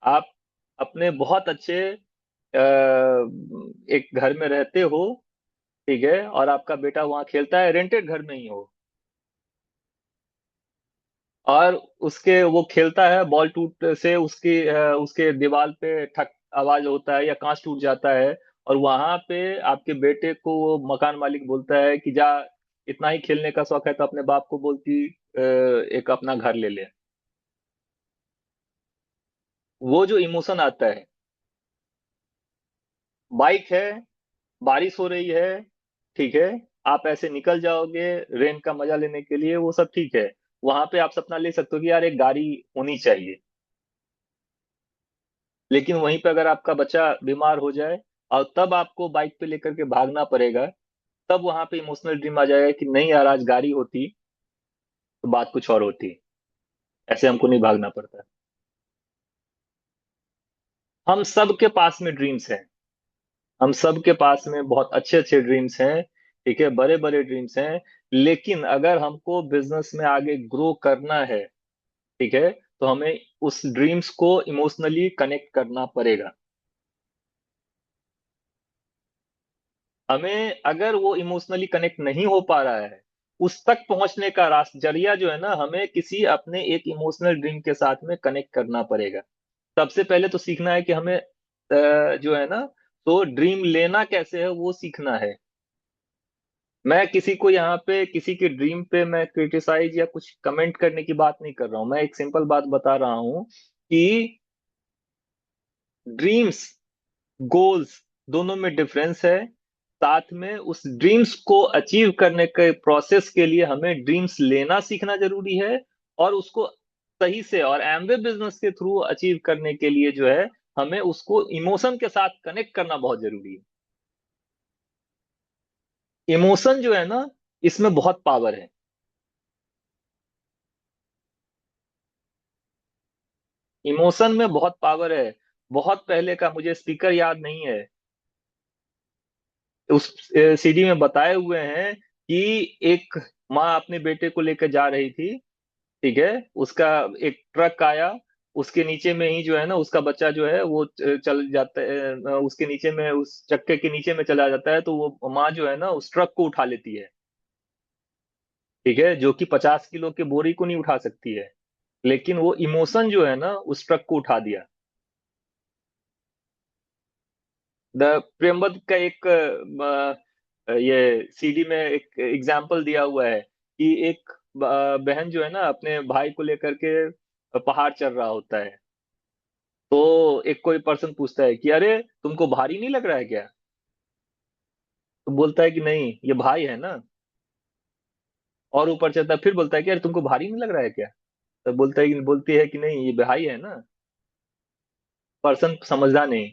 आप अपने बहुत अच्छे एक घर में रहते हो, ठीक है, और आपका बेटा वहां खेलता है, रेंटेड घर में ही हो, और उसके वो खेलता है, बॉल टूट से उसके दीवार पे ठक आवाज होता है या कांच टूट जाता है, और वहां पे आपके बेटे को वो मकान मालिक बोलता है कि जा, इतना ही खेलने का शौक है तो अपने बाप को बोल कि एक अपना घर ले ले। वो जो इमोशन आता है, बाइक है, बारिश हो रही है, ठीक है, आप ऐसे निकल जाओगे रेन का मजा लेने के लिए, वो सब ठीक है। वहां पे आप सपना ले सकते हो कि यार एक गाड़ी होनी चाहिए। लेकिन वहीं पे अगर आपका बच्चा बीमार हो जाए और तब आपको बाइक पे लेकर के भागना पड़ेगा, तब वहां पे इमोशनल ड्रीम आ जाएगा कि नहीं यार, आज गाड़ी होती तो बात कुछ और होती, ऐसे हमको नहीं भागना पड़ता। हम सब के पास में ड्रीम्स हैं, हम सब के पास में बहुत अच्छे अच्छे ड्रीम्स हैं, ठीक है, बड़े बड़े ड्रीम्स हैं। लेकिन अगर हमको बिजनेस में आगे ग्रो करना है, ठीक है, तो हमें उस ड्रीम्स को इमोशनली कनेक्ट करना पड़ेगा। हमें अगर वो इमोशनली कनेक्ट नहीं हो पा रहा है, उस तक पहुंचने का रास्ता जरिया जो है ना, हमें किसी अपने एक इमोशनल ड्रीम के साथ में कनेक्ट करना पड़ेगा। सबसे पहले तो सीखना है कि हमें जो है ना, तो ड्रीम लेना कैसे है वो सीखना है। मैं किसी को यहाँ पे किसी के ड्रीम पे मैं क्रिटिसाइज या कुछ कमेंट करने की बात नहीं कर रहा हूं, मैं एक सिंपल बात बता रहा हूं कि ड्रीम्स, गोल्स, दोनों में डिफरेंस है। साथ में उस ड्रीम्स को अचीव करने के प्रोसेस के लिए हमें ड्रीम्स लेना सीखना जरूरी है, और उसको सही से और एमवे बिजनेस के थ्रू अचीव करने के लिए जो है, हमें उसको इमोशन के साथ कनेक्ट करना बहुत जरूरी है। इमोशन जो है ना, इसमें बहुत पावर है। इमोशन में बहुत पावर है। बहुत पहले का मुझे स्पीकर याद नहीं है, उस सीडी में बताए हुए हैं कि एक माँ अपने बेटे को लेकर जा रही थी, ठीक है, उसका एक ट्रक आया, उसके नीचे में ही जो है ना, उसका बच्चा जो है वो चल जाता है, उसके नीचे में, उस चक्के के नीचे में चला जाता है, तो वो माँ जो है ना उस ट्रक को उठा लेती है, ठीक है, जो कि 50 किलो के बोरी को नहीं उठा सकती है, लेकिन वो इमोशन जो है ना उस ट्रक को उठा दिया। द प्रेमबद का एक ये सीडी में एक एग्जाम्पल दिया हुआ है कि एक बहन जो है ना अपने भाई को लेकर के पहाड़ चढ़ रहा होता है, तो एक कोई पर्सन पूछता है कि अरे तुमको भारी नहीं लग रहा है क्या? तो बोलता है कि नहीं, ये भाई है ना। और ऊपर चढ़ता है, फिर बोलता है कि अरे तुमको भारी नहीं लग रहा है क्या? तो बोलती है कि नहीं, ये भाई है ना। पर्सन समझदा नहीं,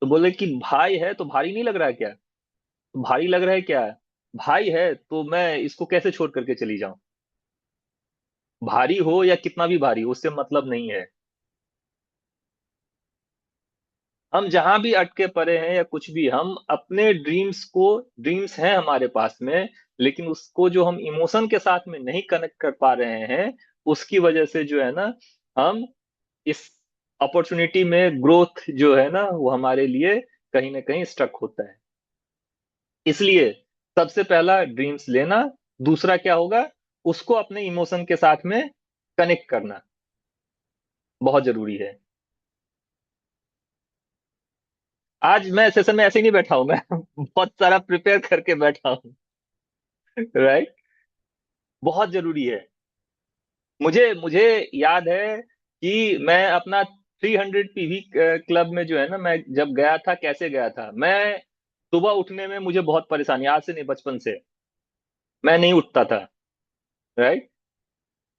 तो बोले कि भाई है तो भारी नहीं लग रहा है क्या? तो भारी लग रहा है क्या? भाई है तो मैं इसको कैसे छोड़ करके चली जाऊं? भारी हो या कितना भी भारी हो, उससे मतलब नहीं है। हम जहां भी अटके पड़े हैं या कुछ भी, हम अपने ड्रीम्स हैं हमारे पास में, लेकिन उसको जो हम इमोशन के साथ में नहीं कनेक्ट कर पा रहे हैं, उसकी वजह से जो है ना, हम इस अपॉर्चुनिटी में ग्रोथ जो है ना, वो हमारे लिए कहीं ना कहीं स्टक होता है। इसलिए सबसे पहला ड्रीम्स लेना, दूसरा क्या होगा, उसको अपने इमोशन के साथ में कनेक्ट करना बहुत जरूरी है। आज मैं सेशन में ऐसे ही नहीं बैठा हूं, मैं बहुत सारा प्रिपेयर करके बैठा हूं, राइट। बहुत जरूरी है। मुझे मुझे याद है कि मैं अपना 300 पीवी क्लब में जो है ना, मैं जब गया था, कैसे गया था मैं, सुबह उठने में मुझे बहुत परेशानी, आज से नहीं बचपन से मैं नहीं उठता था, राइट।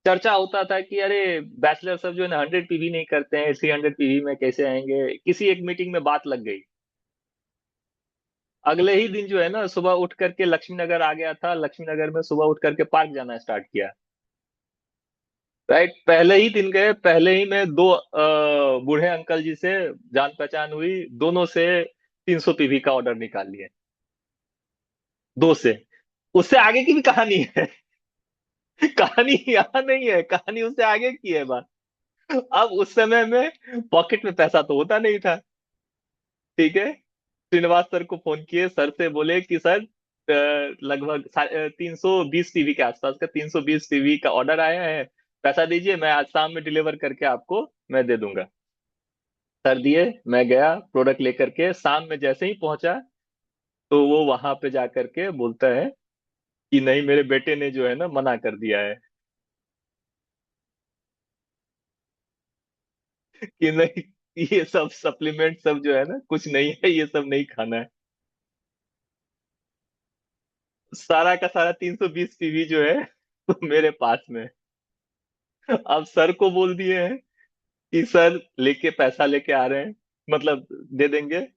चर्चा होता था कि अरे बैचलर सब जो है ना 100 पीवी नहीं करते हैं, 300 पीवी में कैसे आएंगे। किसी एक मीटिंग में बात लग गई, अगले ही दिन जो है ना सुबह उठ करके लक्ष्मी नगर आ गया था, लक्ष्मी नगर में सुबह उठ करके पार्क जाना स्टार्ट किया। राइट, पहले ही दिन गए, पहले ही में दो बूढ़े अंकल जी से जान पहचान हुई, दोनों से 300 पीवी का ऑर्डर निकाल लिए, दो से। उससे आगे की भी कहानी है। कहानी यहाँ नहीं है, कहानी उससे आगे की है बात। अब उस समय में पॉकेट में पैसा तो होता नहीं था, ठीक है। श्रीनिवास सर को फोन किए, सर से बोले कि सर लगभग 320 पीवी के आसपास का 320 पीवी का ऑर्डर आया है, पैसा दीजिए, मैं आज शाम में डिलीवर करके आपको मैं दे दूंगा। सर दिए, मैं गया प्रोडक्ट लेकर के, शाम में जैसे ही पहुंचा तो वो वहां पे जा करके बोलता है कि नहीं, मेरे बेटे ने जो है ना मना कर दिया है कि नहीं, ये सब सप्लीमेंट सब जो है ना कुछ नहीं है, ये सब नहीं खाना है। सारा का सारा 320 पीवी जो है तो मेरे पास में। अब सर को बोल दिए हैं कि सर लेके पैसा लेके आ रहे हैं, मतलब दे देंगे,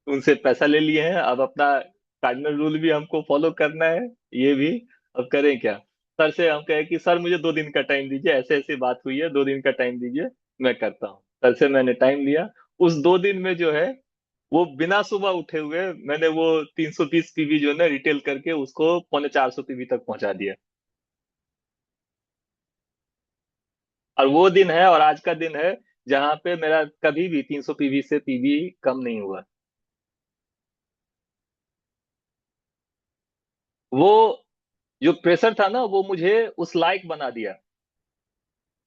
उनसे पैसा ले लिए हैं, अब अपना कार्डिनल रूल भी हमको फॉलो करना है, ये भी। अब करें क्या? सर से हम कहे कि सर मुझे 2 दिन का टाइम दीजिए, ऐसे ऐसी बात हुई है, 2 दिन का टाइम दीजिए, मैं करता हूँ। सर से मैंने टाइम लिया, उस 2 दिन में जो है वो बिना सुबह उठे हुए मैंने वो 320 पीवी जो है ना रिटेल करके उसको 350 पीवी तक पहुंचा दिया। और वो दिन है और आज का दिन है जहां पे मेरा कभी भी 300 पीवी से पीवी कम नहीं हुआ। वो जो प्रेशर था ना वो मुझे उस लायक बना दिया।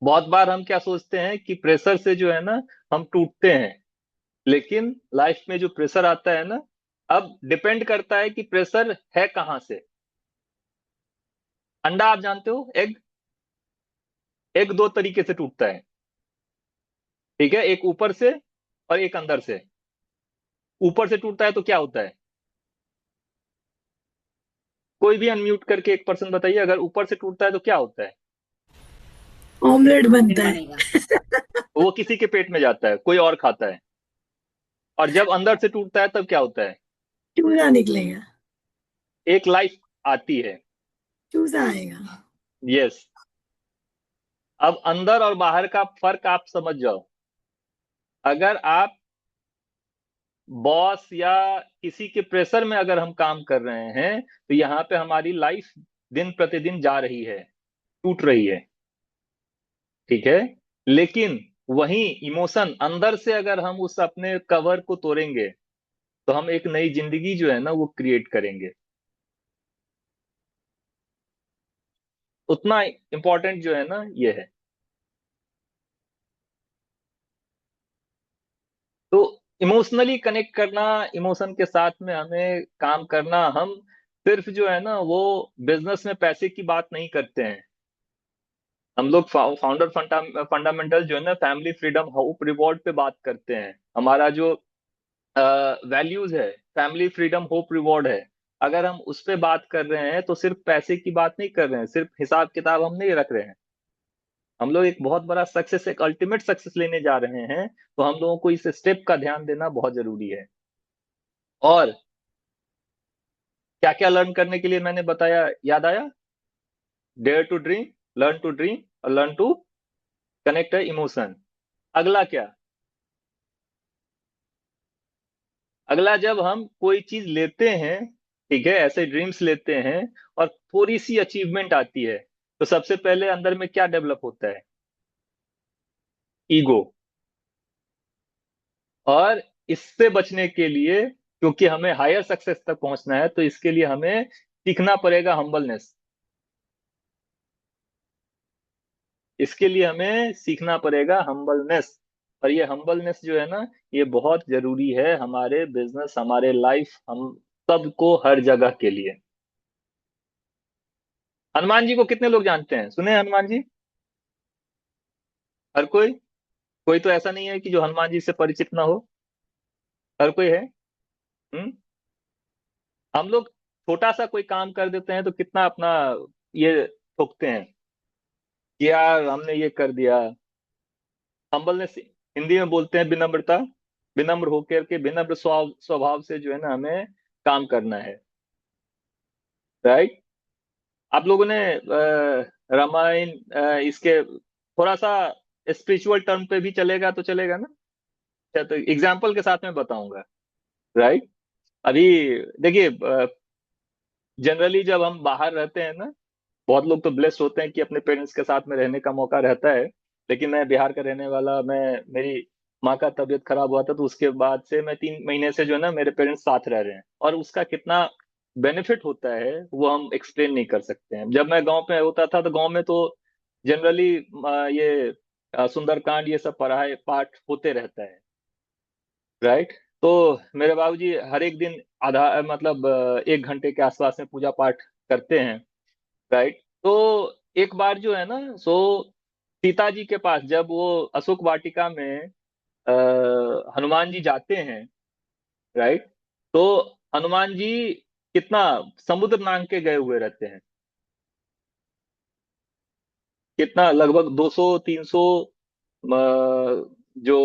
बहुत बार हम क्या सोचते हैं कि प्रेशर से जो है ना हम टूटते हैं, लेकिन लाइफ में जो प्रेशर आता है ना, अब डिपेंड करता है कि प्रेशर है कहां से। अंडा आप जानते हो, एग। एग दो तरीके से टूटता है, ठीक है, एक ऊपर से और एक अंदर से। ऊपर से टूटता है तो क्या होता है? कोई भी अनम्यूट करके एक पर्सन बताइए, अगर ऊपर से टूटता है तो क्या होता है? ऑमलेट बनता है। बनेगा। वो किसी के पेट में जाता है, कोई और खाता है। और जब अंदर से टूटता है तब क्या होता है? चूजा निकलेगा। एक लाइफ आती है। चूजा आएगा। यस। अब अंदर और बाहर का फर्क आप समझ जाओ। अगर आप बॉस या किसी के प्रेशर में अगर हम काम कर रहे हैं तो यहाँ पे हमारी लाइफ दिन प्रतिदिन जा रही है, टूट रही है, ठीक है। लेकिन वहीं इमोशन अंदर से अगर हम उस अपने कवर को तोड़ेंगे तो हम एक नई जिंदगी जो है ना वो क्रिएट करेंगे। उतना इंपॉर्टेंट जो है ना ये है। तो इमोशनली कनेक्ट करना, इमोशन के साथ में हमें काम करना, हम सिर्फ जो है ना वो बिजनेस में पैसे की बात नहीं करते हैं। हम लोग फाउंडर फंडामेंटल जो है ना फैमिली फ्रीडम होप रिवॉर्ड पे बात करते हैं। हमारा जो वैल्यूज है, फैमिली फ्रीडम होप रिवॉर्ड है, अगर हम उस पे बात कर रहे हैं तो सिर्फ पैसे की बात नहीं कर रहे हैं, सिर्फ हिसाब किताब हम नहीं रख रहे हैं। हम लोग एक बहुत बड़ा सक्सेस, एक अल्टीमेट सक्सेस लेने जा रहे हैं, तो हम लोगों को इस स्टेप का ध्यान देना बहुत जरूरी है। और क्या क्या लर्न करने के लिए मैंने बताया, याद आया? Dare to dream, learn to dream और लर्न टू कनेक्ट इमोशन। अगला क्या? अगला, जब हम कोई चीज लेते हैं, ठीक है, ऐसे ड्रीम्स लेते हैं और थोड़ी सी अचीवमेंट आती है, तो सबसे पहले अंदर में क्या डेवलप होता है? ईगो। और इससे बचने के लिए, क्योंकि हमें हायर सक्सेस तक पहुंचना है, तो इसके लिए हमें सीखना पड़ेगा हम्बलनेस। इसके लिए हमें सीखना पड़ेगा हम्बलनेस। और ये हम्बलनेस जो है ना ये बहुत जरूरी है हमारे बिजनेस, हमारे लाइफ, हम सबको हर जगह के लिए। हनुमान जी को कितने लोग जानते हैं? सुने हैं हनुमान जी? हर कोई? कोई तो ऐसा नहीं है कि जो हनुमान जी से परिचित ना हो, हर कोई है। हम्म। हम लोग छोटा सा कोई काम कर देते हैं तो कितना अपना ये ठोकते हैं कि यार हमने ये कर दिया। हम्बलनेस हिंदी में बोलते हैं विनम्रता। विनम्र होकर के विनम्र स्वभाव से जो है ना हमें काम करना है। राइट। आप लोगों ने रामायण इसके थोड़ा सा स्पिरिचुअल टर्म पे भी चलेगा तो चलेगा ना। अच्छा, तो एग्जाम्पल के साथ में बताऊंगा। राइट। अभी देखिए, जनरली जब हम बाहर रहते हैं ना, बहुत लोग तो ब्लेस्ड होते हैं कि अपने पेरेंट्स के साथ में रहने का मौका रहता है। लेकिन मैं बिहार का रहने वाला, मैं मेरी माँ का तबीयत खराब हुआ था तो उसके बाद से मैं 3 महीने से जो है ना मेरे पेरेंट्स साथ रह रहे हैं, और उसका कितना बेनिफिट होता है वो हम एक्सप्लेन नहीं कर सकते हैं। जब मैं गांव पे होता था तो गांव में तो जनरली ये सुंदरकांड ये सब पढ़ाई पाठ होते रहता है। राइट। तो मेरे बाबूजी हर एक दिन आधा मतलब 1 घंटे के आसपास में पूजा पाठ करते हैं। राइट। तो एक बार जो है ना, सो सीता जी के पास जब वो अशोक वाटिका में हनुमान जी जाते हैं। राइट। तो हनुमान जी कितना समुद्र नांग के गए हुए रहते हैं, कितना लगभग 200-300 जो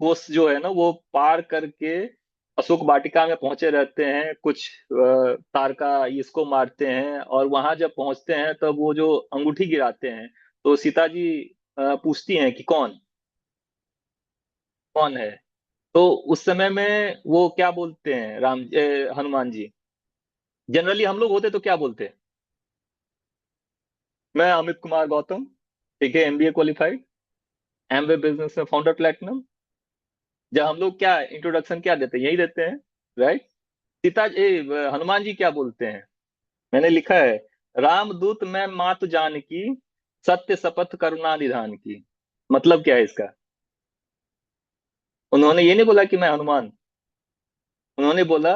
कोस जो है ना वो पार करके अशोक वाटिका में पहुंचे रहते हैं। कुछ तारका इसको मारते हैं, और वहां जब पहुंचते हैं तब वो जो अंगूठी गिराते हैं तो सीता जी पूछती हैं कि कौन कौन है। तो उस समय में वो क्या बोलते हैं हनुमान जी। जनरली हम लोग होते तो क्या बोलते? मैं अमित कुमार गौतम, ठीक है, एमबीए क्वालिफाइड, एमवे बिजनेस में फाउंडर प्लेटिनम। जब हम लोग क्या इंट्रोडक्शन क्या देते हैं, यही देते हैं। राइट। हनुमान जी क्या बोलते हैं? मैंने लिखा है, रामदूत मैं मातु जानकी, सत्य शपथ करुणा निधान की। मतलब क्या है इसका? उन्होंने ये नहीं बोला कि मैं हनुमान, उन्होंने बोला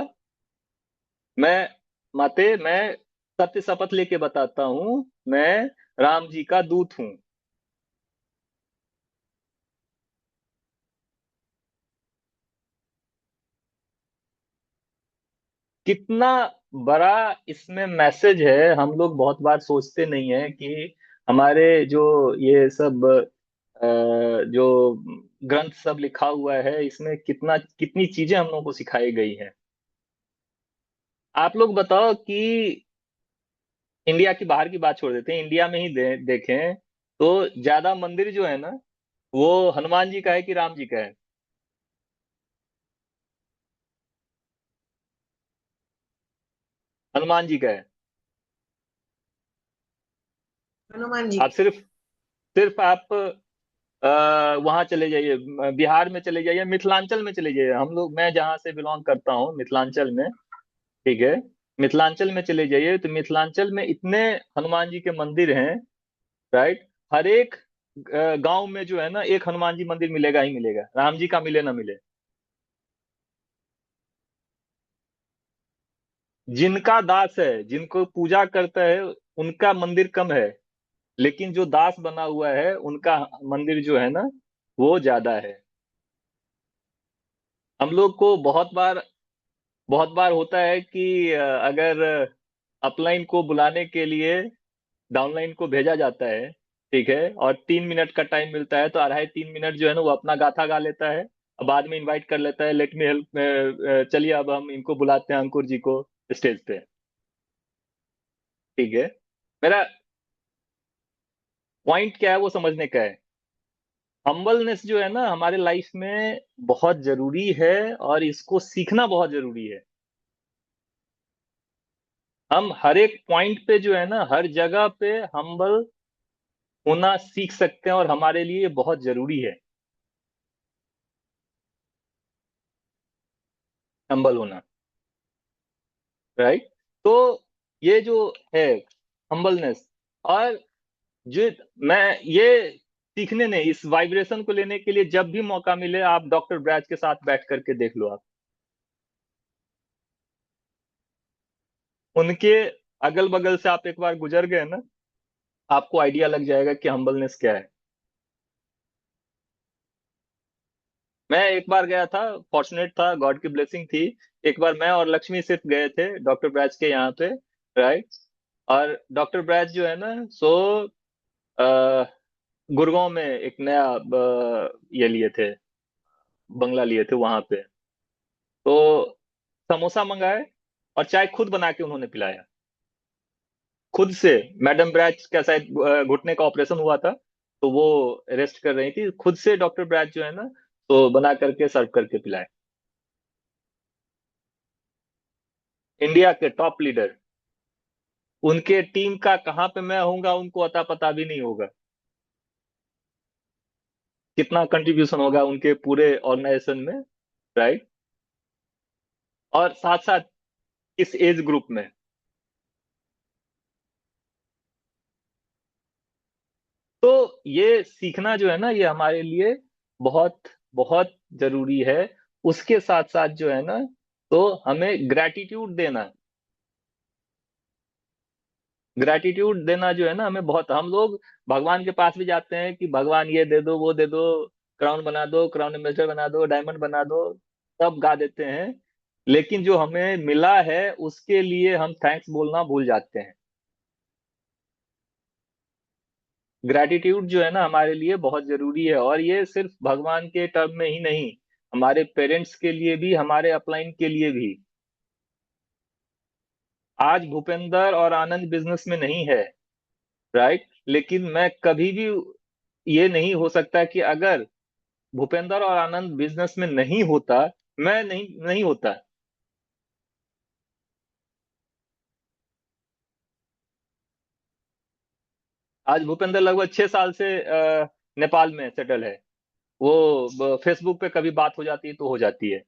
मैं माते मैं सत्य शपथ लेके बताता हूं, मैं राम जी का दूत हूं। कितना बड़ा इसमें मैसेज है, हम लोग बहुत बार सोचते नहीं है कि हमारे जो ये सब जो ग्रंथ सब लिखा हुआ है इसमें कितना कितनी चीजें हम लोगों को सिखाई गई हैं। आप लोग बताओ कि इंडिया की बाहर की बात छोड़ देते हैं, इंडिया में ही देखें तो ज्यादा मंदिर जो है ना वो हनुमान जी का है कि राम जी का है? हनुमान जी का है। हनुमान जी। आप सिर्फ सिर्फ आप वहां चले जाइए, बिहार में चले जाइए, मिथिलांचल में चले जाइए। हम लोग, मैं जहां से बिलोंग करता हूँ मिथिलांचल में, ठीक है, मिथिलांचल में चले जाइए तो मिथिलांचल में इतने हनुमान जी के मंदिर हैं। राइट। हर एक गांव में जो है ना एक हनुमान जी मंदिर मिलेगा ही मिलेगा, राम जी का मिले ना मिले। जिनका दास है, जिनको पूजा करता है, उनका मंदिर कम है, लेकिन जो दास बना हुआ है उनका मंदिर जो है ना वो ज्यादा है। हम लोग को बहुत बार होता है कि अगर अपलाइन को बुलाने के लिए डाउनलाइन को भेजा जाता है, ठीक है, और 3 मिनट का टाइम मिलता है तो 2.5-3 मिनट जो है ना वो अपना गाथा गा लेता है, और बाद में इनवाइट कर लेता है, लेट मी हेल्प, चलिए अब हम इनको बुलाते हैं, अंकुर जी को स्टेज पे। ठीक है। मेरा पॉइंट क्या है वो समझने का है। हम्बलनेस जो है ना हमारे लाइफ में बहुत जरूरी है, और इसको सीखना बहुत जरूरी है। हम हर एक पॉइंट पे जो है ना, हर जगह पे हम्बल होना सीख सकते हैं, और हमारे लिए ये बहुत जरूरी है हम्बल होना। राइट। तो ये जो है हम्बलनेस, और जो मैं ये सीखने ने, इस वाइब्रेशन को लेने के लिए जब भी मौका मिले आप डॉक्टर ब्रैज के साथ बैठ करके देख लो। आप उनके अगल बगल से आप एक बार गुजर गए ना, आपको आइडिया लग जाएगा कि हम्बलनेस क्या है। मैं एक बार गया था, फॉर्चुनेट था, गॉड की ब्लेसिंग थी। एक बार मैं और लक्ष्मी सिर्फ गए थे डॉक्टर ब्रैज के यहाँ पे। राइट। और डॉक्टर ब्रैज जो है ना, सो गुड़गांव में एक नया ये लिए थे, बंगला लिए थे वहां पे। तो समोसा मंगाए और चाय खुद बना के उन्होंने पिलाया, खुद से। मैडम ब्रैच का शायद घुटने का ऑपरेशन हुआ था, तो वो रेस्ट कर रही थी, खुद से डॉक्टर ब्रैच जो है ना, तो बना करके सर्व करके पिलाए। इंडिया के टॉप लीडर, उनके टीम का कहाँ पे मैं होऊंगा उनको अता पता भी नहीं होगा, कितना कंट्रीब्यूशन होगा उनके पूरे ऑर्गेनाइजेशन में, राइट। और साथ साथ इस एज ग्रुप में। तो ये सीखना जो है ना, ये हमारे लिए बहुत बहुत जरूरी है। उसके साथ साथ जो है ना, तो हमें ग्रैटिट्यूड देना, ग्रैटिट्यूड देना जो है ना हमें बहुत। हम लोग भगवान के पास भी जाते हैं कि भगवान ये दे दो, वो दे दो, क्राउन बना दो, क्राउन एम्बेसडर बना दो, डायमंड बना दो, सब गा देते हैं। लेकिन जो हमें मिला है उसके लिए हम थैंक्स बोलना भूल जाते हैं। ग्रैटिट्यूड जो है ना हमारे लिए बहुत जरूरी है, और ये सिर्फ भगवान के टर्म में ही नहीं, हमारे पेरेंट्स के लिए भी, हमारे अपलाइन के लिए भी। आज भूपेंद्र और आनंद बिजनेस में नहीं है, राइट, लेकिन मैं कभी भी, ये नहीं हो सकता कि अगर भूपेंद्र और आनंद बिजनेस में नहीं होता, मैं नहीं नहीं होता। आज भूपेंद्र लगभग 6 साल से नेपाल में सेटल है। वो फेसबुक पे कभी बात हो जाती है तो हो जाती है,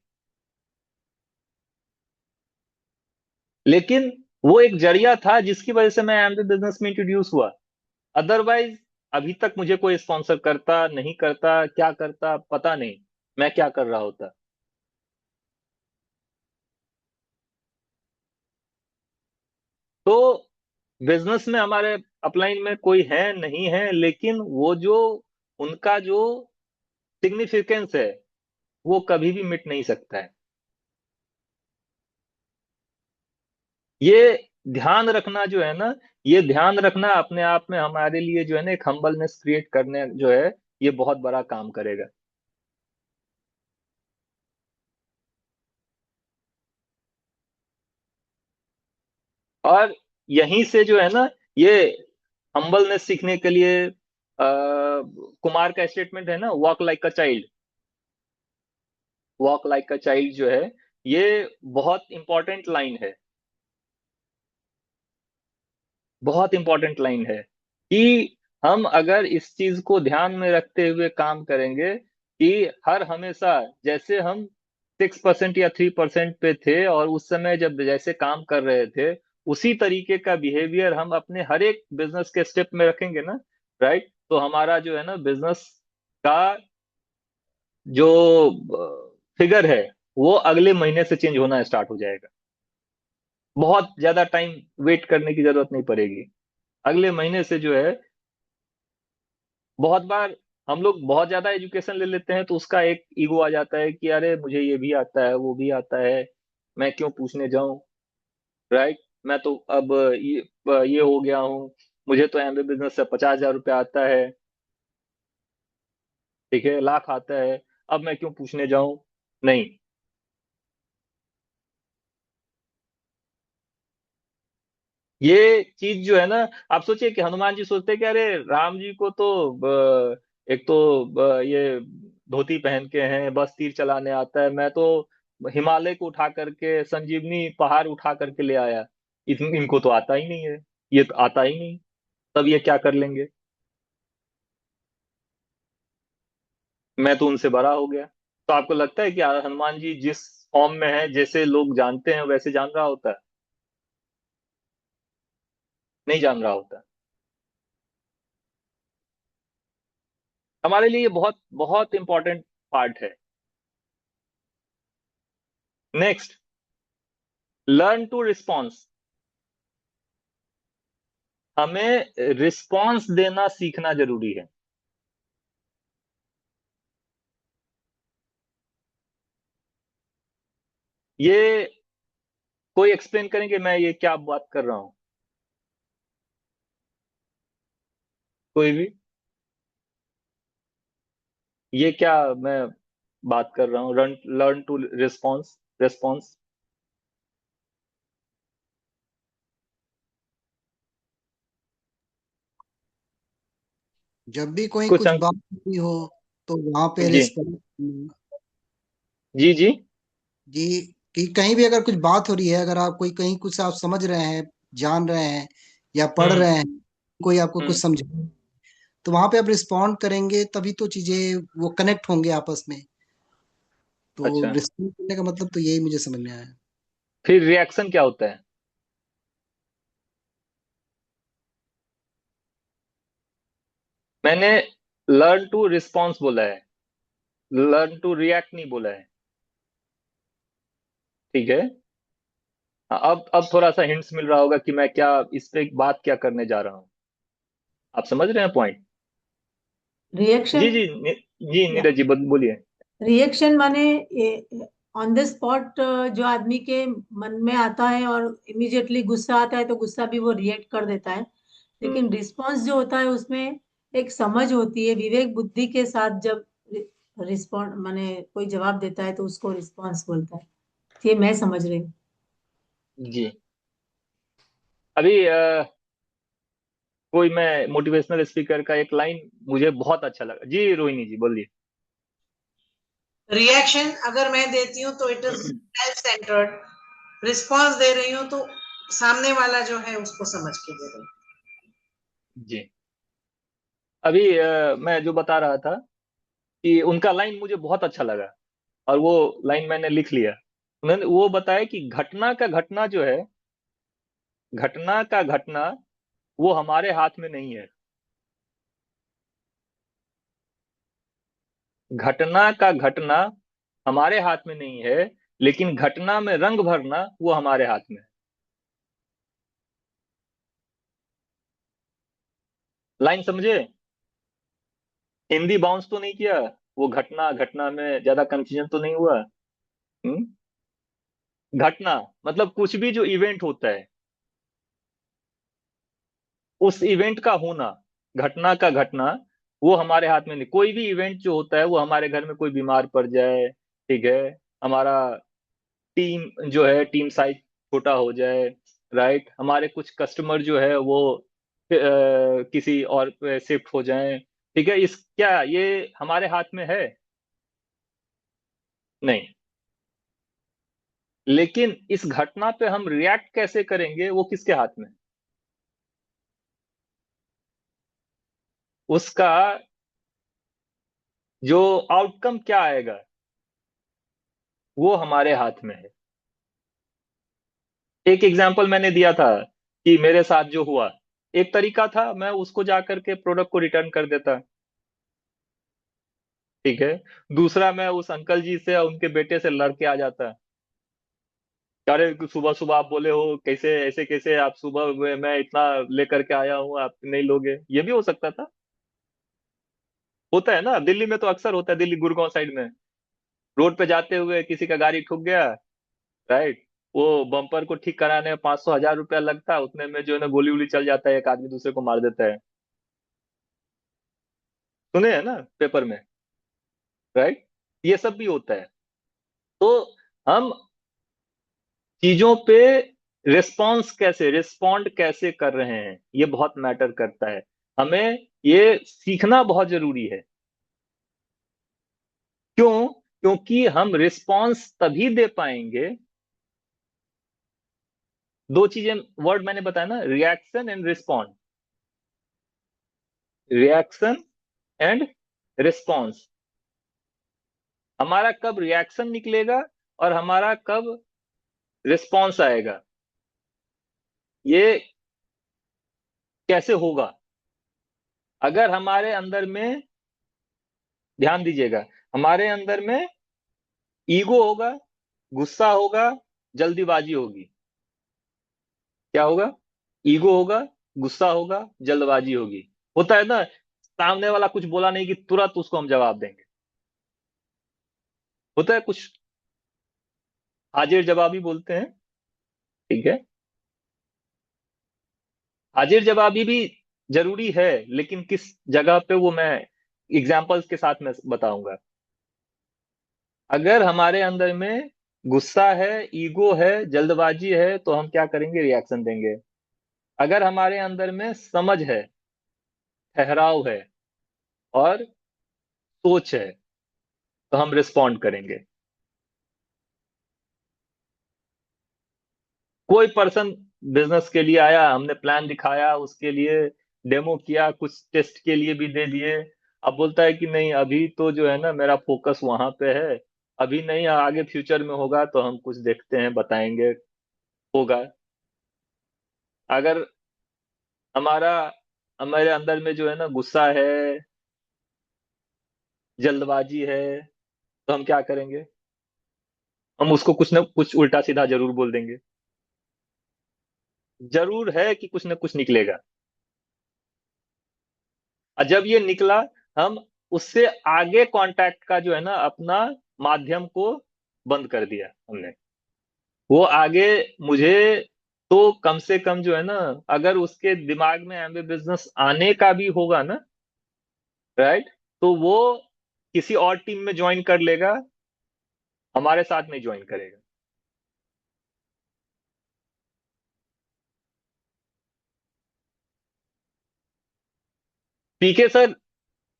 लेकिन वो एक जरिया था जिसकी वजह से मैं एमबी बिजनेस में इंट्रोड्यूस हुआ। अदरवाइज अभी तक मुझे कोई स्पॉन्सर करता नहीं करता, क्या करता पता नहीं, मैं क्या कर रहा होता। तो बिजनेस में हमारे अपलाइन में कोई है नहीं है, लेकिन वो जो उनका जो सिग्निफिकेंस है वो कभी भी मिट नहीं सकता है। ये ध्यान रखना जो है ना, ये ध्यान रखना अपने आप में हमारे लिए जो है ना, एक हम्बलनेस क्रिएट करने जो है, ये बहुत बड़ा काम करेगा। और यहीं से जो है ना, ये हम्बलनेस सीखने के लिए कुमार का स्टेटमेंट है ना, walk like a child, walk like a child जो है, ये बहुत इंपॉर्टेंट लाइन है, बहुत इंपॉर्टेंट लाइन है। कि हम अगर इस चीज को ध्यान में रखते हुए काम करेंगे कि हर हमेशा, जैसे हम 6% या 3% पे थे और उस समय जब जैसे काम कर रहे थे, उसी तरीके का बिहेवियर हम अपने हर एक बिजनेस के स्टेप में रखेंगे ना, राइट, तो हमारा जो है ना बिजनेस का जो फिगर है वो अगले महीने से चेंज होना स्टार्ट हो जाएगा। बहुत ज्यादा टाइम वेट करने की जरूरत नहीं पड़ेगी, अगले महीने से जो है। बहुत बार हम लोग बहुत ज्यादा एजुकेशन ले लेते हैं तो उसका एक ईगो आ जाता है कि अरे मुझे ये भी आता है, वो भी आता है, मैं क्यों पूछने जाऊं, राइट। मैं तो अब ये हो गया हूँ, मुझे तो एमबी बिजनेस से 50,000 रुपया आता है, ठीक है, लाख आता है, अब मैं क्यों पूछने जाऊं। नहीं, ये चीज जो है ना, आप सोचिए कि हनुमान जी सोचते कि अरे राम जी को तो एक तो ये धोती पहन के हैं, बस तीर चलाने आता है, मैं तो हिमालय को उठा करके, संजीवनी पहाड़ उठा करके ले आया, इनको तो आता ही नहीं है, ये तो आता ही नहीं, तब ये क्या कर लेंगे, मैं तो उनसे बड़ा हो गया। तो आपको लगता है कि हनुमान जी जिस फॉर्म में है, जैसे लोग जानते हैं वैसे जान रहा होता है? नहीं जान रहा होता। हमारे लिए ये बहुत बहुत इंपॉर्टेंट पार्ट है। Next, learn to response. हमें रिस्पॉन्स देना सीखना जरूरी है। ये कोई एक्सप्लेन करेंगे मैं ये क्या बात कर रहा हूं? कोई भी? ये क्या मैं बात कर रहा हूँ, लर्न टू रिस्पॉन्स रिस्पॉन्स। जब भी कोई कुछ कुछ बात होती हो तो वहां पे जी रिस्पॉन्ड। जी जी जी, कि कहीं भी अगर कुछ बात हो रही है, अगर आप कोई कहीं कुछ आप समझ रहे हैं, जान रहे हैं या पढ़ हम्म रहे हैं, कोई आपको कुछ हम्म समझा, तो वहां पे आप रिस्पॉन्ड करेंगे तभी तो चीजें वो कनेक्ट होंगे आपस में। तो अच्छा, रिस्पॉन्ड करने का मतलब तो यही मुझे समझ में आया। फिर रिएक्शन क्या होता है? मैंने लर्न टू रिस्पॉन्स बोला है, लर्न टू रिएक्ट नहीं बोला है। ठीक है। हाँ, अब थोड़ा सा हिंट्स मिल रहा होगा कि मैं क्या इस पे बात क्या करने जा रहा हूँ। आप समझ रहे हैं पॉइंट? जी रिएक्शन। जी जी नीरज जी बोलिए। रिएक्शन माने ऑन द स्पॉट जो आदमी के मन में आता है और इमीडिएटली गुस्सा आता है तो गुस्सा भी वो रिएक्ट कर देता है। लेकिन रिस्पॉन्स जो होता है उसमें एक समझ होती है, विवेक बुद्धि के साथ जब रिस्पॉन्ड माने कोई जवाब देता है तो उसको रिस्पॉन्स बोलता है। ये मैं समझ रही हूँ। जी अभी कोई मैं मोटिवेशनल स्पीकर का एक लाइन मुझे बहुत अच्छा लगा। जी रोहिणी जी बोलिए। रिएक्शन अगर मैं देती हूँ तो it is self centred, response दे रही हूँ तो सामने वाला जो है उसको समझ के दे रही हूँ। जी अभी मैं जो बता रहा था कि उनका लाइन मुझे बहुत अच्छा लगा और वो लाइन मैंने लिख लिया। उन्होंने वो बताया कि घटना का घटना जो है, घटना का घटना वो हमारे हाथ में नहीं है। घटना का घटना हमारे हाथ में नहीं है, लेकिन घटना में रंग भरना वो हमारे हाथ में है। लाइन समझे? हिंदी बाउंस तो नहीं किया? वो घटना घटना में ज्यादा कंफ्यूजन तो नहीं हुआ? हम्म? घटना मतलब कुछ भी जो इवेंट होता है, उस इवेंट का होना, घटना का घटना वो हमारे हाथ में नहीं। कोई भी इवेंट जो होता है वो हमारे घर में कोई बीमार पड़ जाए, ठीक है, हमारा टीम जो है टीम साइज छोटा हो जाए, राइट, हमारे कुछ कस्टमर जो है वो किसी और पे शिफ्ट हो जाए, ठीक है, इस क्या ये हमारे हाथ में है? नहीं। लेकिन इस घटना पे हम रिएक्ट कैसे करेंगे वो किसके हाथ में? उसका जो आउटकम क्या आएगा वो हमारे हाथ में है। एक एग्जांपल मैंने दिया था कि मेरे साथ जो हुआ, एक तरीका था मैं उसको जाकर के प्रोडक्ट को रिटर्न कर देता, ठीक है। दूसरा मैं उस अंकल जी से उनके बेटे से लड़ के आ जाता। अरे सुबह सुबह आप बोले हो, कैसे ऐसे कैसे आप सुबह मैं इतना लेकर के आया हूँ आप नहीं लोगे, ये भी हो सकता था। होता है ना, दिल्ली में तो अक्सर होता है, दिल्ली गुड़गांव साइड में रोड पे जाते हुए किसी का गाड़ी ठुक गया, राइट, वो बम्पर को ठीक कराने में 500 1000 रुपया लगता है, उतने में जो है ना गोली वोली चल जाता है, एक आदमी दूसरे को मार देता है। सुने हैं ना पेपर में, राइट, ये सब भी होता है। तो हम चीजों पे रिस्पॉन्ड कैसे कर रहे हैं ये बहुत मैटर करता है। हमें ये सीखना बहुत जरूरी है। क्यों? क्योंकि हम रिस्पॉन्स तभी दे पाएंगे, दो चीजें वर्ड मैंने बताया ना, reaction and respond, reaction and response. हमारा कब रिएक्शन निकलेगा और हमारा कब रिस्पॉन्स आएगा, ये कैसे होगा? अगर हमारे अंदर में, ध्यान दीजिएगा, हमारे अंदर में ईगो होगा, गुस्सा होगा, जल्दीबाजी होगी। क्या होगा? ईगो होगा, गुस्सा होगा, जल्दबाजी होगी। होता है ना, सामने वाला कुछ बोला नहीं कि तुरंत उसको हम जवाब देंगे। होता है कुछ हाजिर जवाबी बोलते हैं, ठीक है। हाजिर जवाबी भी जरूरी है, लेकिन किस जगह पे वो मैं एग्जाम्पल्स के साथ में बताऊंगा। अगर हमारे अंदर में गुस्सा है, ईगो है, जल्दबाजी है, तो हम क्या करेंगे? रिएक्शन देंगे। अगर हमारे अंदर में समझ है, ठहराव है और सोच है, तो हम रिस्पॉन्ड करेंगे। कोई पर्सन बिजनेस के लिए आया, हमने प्लान दिखाया, उसके लिए डेमो किया, कुछ टेस्ट के लिए भी दे दिए। अब बोलता है कि नहीं, अभी तो जो है ना मेरा फोकस वहां पे है, अभी नहीं, आगे फ्यूचर में होगा तो हम कुछ देखते हैं, बताएंगे, होगा। अगर हमारा हमारे अंदर में जो है ना गुस्सा है, जल्दबाजी है, तो हम क्या करेंगे? हम उसको कुछ ना कुछ उल्टा सीधा जरूर बोल देंगे। जरूर है कि कुछ ना कुछ निकलेगा। और जब ये निकला, हम उससे आगे कांटेक्ट का जो है ना अपना माध्यम को बंद कर दिया हमने। वो आगे मुझे तो कम से कम जो है ना, अगर उसके दिमाग में एमबी बिजनेस आने का भी होगा ना, राइट, तो वो किसी और टीम में ज्वाइन कर लेगा, हमारे साथ नहीं ज्वाइन करेगा। पीके सर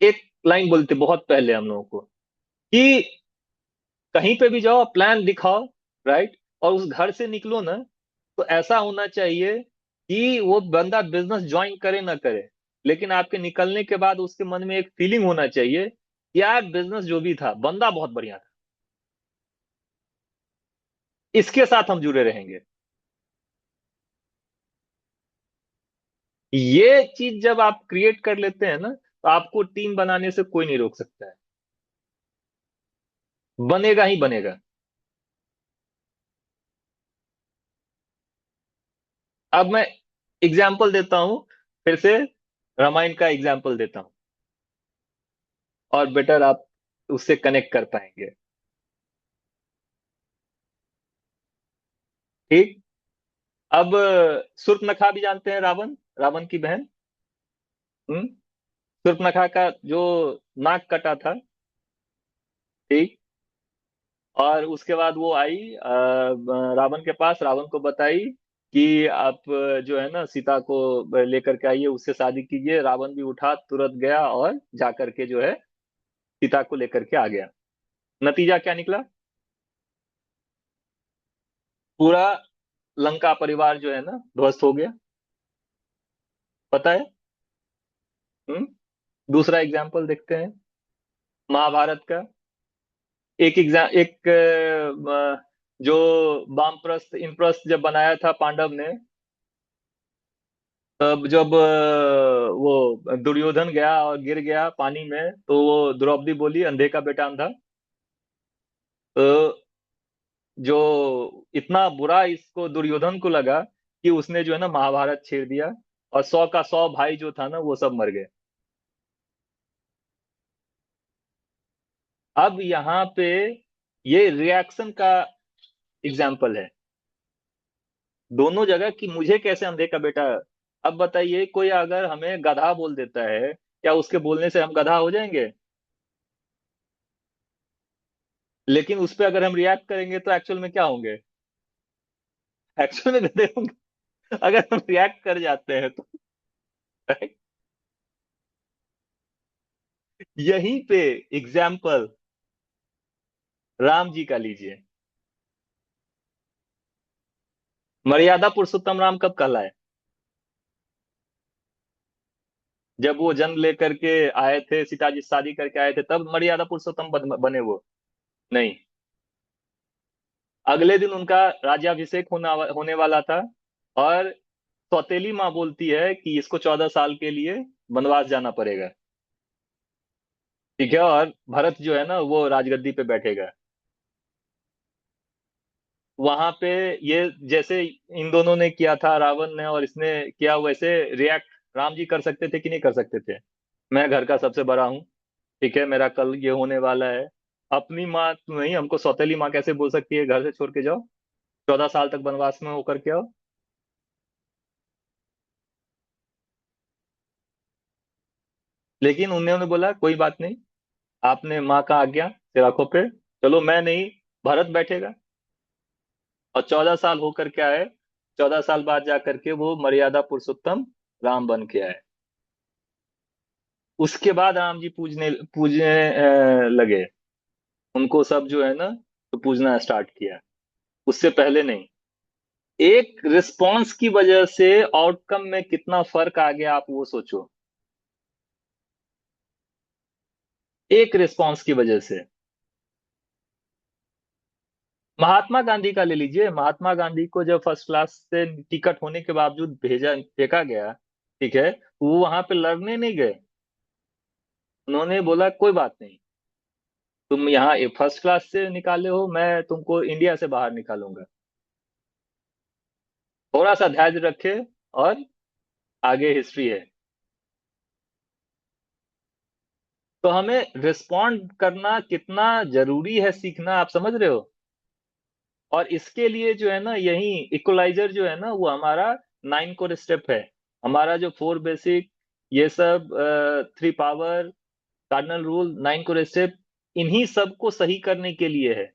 एक लाइन बोलते बहुत पहले हम लोगों को कि कहीं पे भी जाओ, प्लान दिखाओ, राइट, और उस घर से निकलो ना, तो ऐसा होना चाहिए कि वो बंदा बिजनेस ज्वाइन करे ना करे, लेकिन आपके निकलने के बाद उसके मन में एक फीलिंग होना चाहिए कि यार बिजनेस जो भी था, बंदा बहुत बढ़िया था, इसके साथ हम जुड़े रहेंगे। ये चीज जब आप क्रिएट कर लेते हैं ना, तो आपको टीम बनाने से कोई नहीं रोक सकता है, बनेगा ही बनेगा। अब मैं एग्जाम्पल देता हूं, फिर से रामायण का एग्जाम्पल देता हूं, और बेटर आप उससे कनेक्ट कर पाएंगे। ठीक। अब शूर्पणखा भी जानते हैं, रावण, रावण की बहन। हम्म। शूर्पणखा का जो नाक कटा था, ठीक, और उसके बाद वो आई रावण के पास, रावण को बताई कि आप जो है ना सीता को लेकर के आइए, उससे शादी कीजिए। रावण भी उठा, तुरंत गया और जा करके जो है सीता को लेकर के आ गया। नतीजा क्या निकला? पूरा लंका परिवार जो है ना ध्वस्त हो गया। पता है? हम्म। दूसरा एग्जाम्पल देखते हैं, महाभारत का। जो वानप्रस्थ इंद्रप्रस्थ जब बनाया था पांडव ने, तब जब वो दुर्योधन गया और गिर गया पानी में, तो वो द्रौपदी बोली, अंधे का बेटा अंधा। तो जो इतना बुरा इसको दुर्योधन को लगा कि उसने जो है ना महाभारत छेड़ दिया, और 100 का 100 भाई जो था ना वो सब मर गए। अब यहाँ पे ये रिएक्शन का एग्जाम्पल है दोनों जगह कि मुझे कैसे अंधे का बेटा। अब बताइए, कोई अगर हमें गधा बोल देता है, क्या उसके बोलने से हम गधा हो जाएंगे? लेकिन उस पर अगर हम रिएक्ट करेंगे तो एक्चुअल में क्या होंगे? एक्चुअल में गधे होंगे। अगर हम रिएक्ट कर जाते हैं तो। यहीं पे एग्जाम्पल राम जी का लीजिए। मर्यादा पुरुषोत्तम राम कब कहलाए? जब वो जन्म लेकर के आए थे, सीता जी शादी करके आए थे, तब मर्यादा पुरुषोत्तम बने वो? नहीं। अगले दिन उनका राज्याभिषेक होने वाला था, और सौतेली माँ बोलती है कि इसको 14 साल के लिए वनवास जाना पड़ेगा, ठीक है, और भरत जो है ना वो राजगद्दी पे बैठेगा। वहां पे ये जैसे इन दोनों ने किया था, रावण ने और इसने किया, वैसे रिएक्ट राम जी कर सकते थे कि नहीं कर सकते थे? मैं घर का सबसे बड़ा हूँ, ठीक है, मेरा कल ये होने वाला है। अपनी माँ तो नहीं, हमको सौतेली माँ कैसे बोल सकती है घर से छोड़ के जाओ, 14 साल तक वनवास में होकर के आओ? लेकिन उन्होंने बोला कोई बात नहीं, आपने माँ का आज्ञा सिर आंखों पे, चलो मैं नहीं, भरत बैठेगा। और 14 साल होकर के आए, 14 साल बाद जा करके वो मर्यादा पुरुषोत्तम राम बन के आए। उसके बाद राम जी पूजने लगे, उनको सब जो है ना तो पूजना स्टार्ट किया, उससे पहले नहीं। एक रिस्पॉन्स की वजह से आउटकम में कितना फर्क आ गया, आप वो सोचो। एक रिस्पॉन्स की वजह से। महात्मा गांधी का ले लीजिए, महात्मा गांधी को जब फर्स्ट क्लास से टिकट होने के बावजूद फेंका गया, ठीक है, वो वहां पे लड़ने नहीं गए। उन्होंने बोला कोई बात नहीं, तुम यहाँ फर्स्ट क्लास से निकाले हो, मैं तुमको इंडिया से बाहर निकालूंगा। थोड़ा सा धैर्य रखे और आगे हिस्ट्री है। तो हमें रिस्पॉन्ड करना कितना जरूरी है सीखना, आप समझ रहे हो। और इसके लिए जो है ना, यही इक्वलाइजर जो है ना, वो हमारा 9 कोर स्टेप है। हमारा जो 4 बेसिक, ये सब 3 power, cardinal rule, 9 core step, इन्हीं सब को सही करने के लिए है।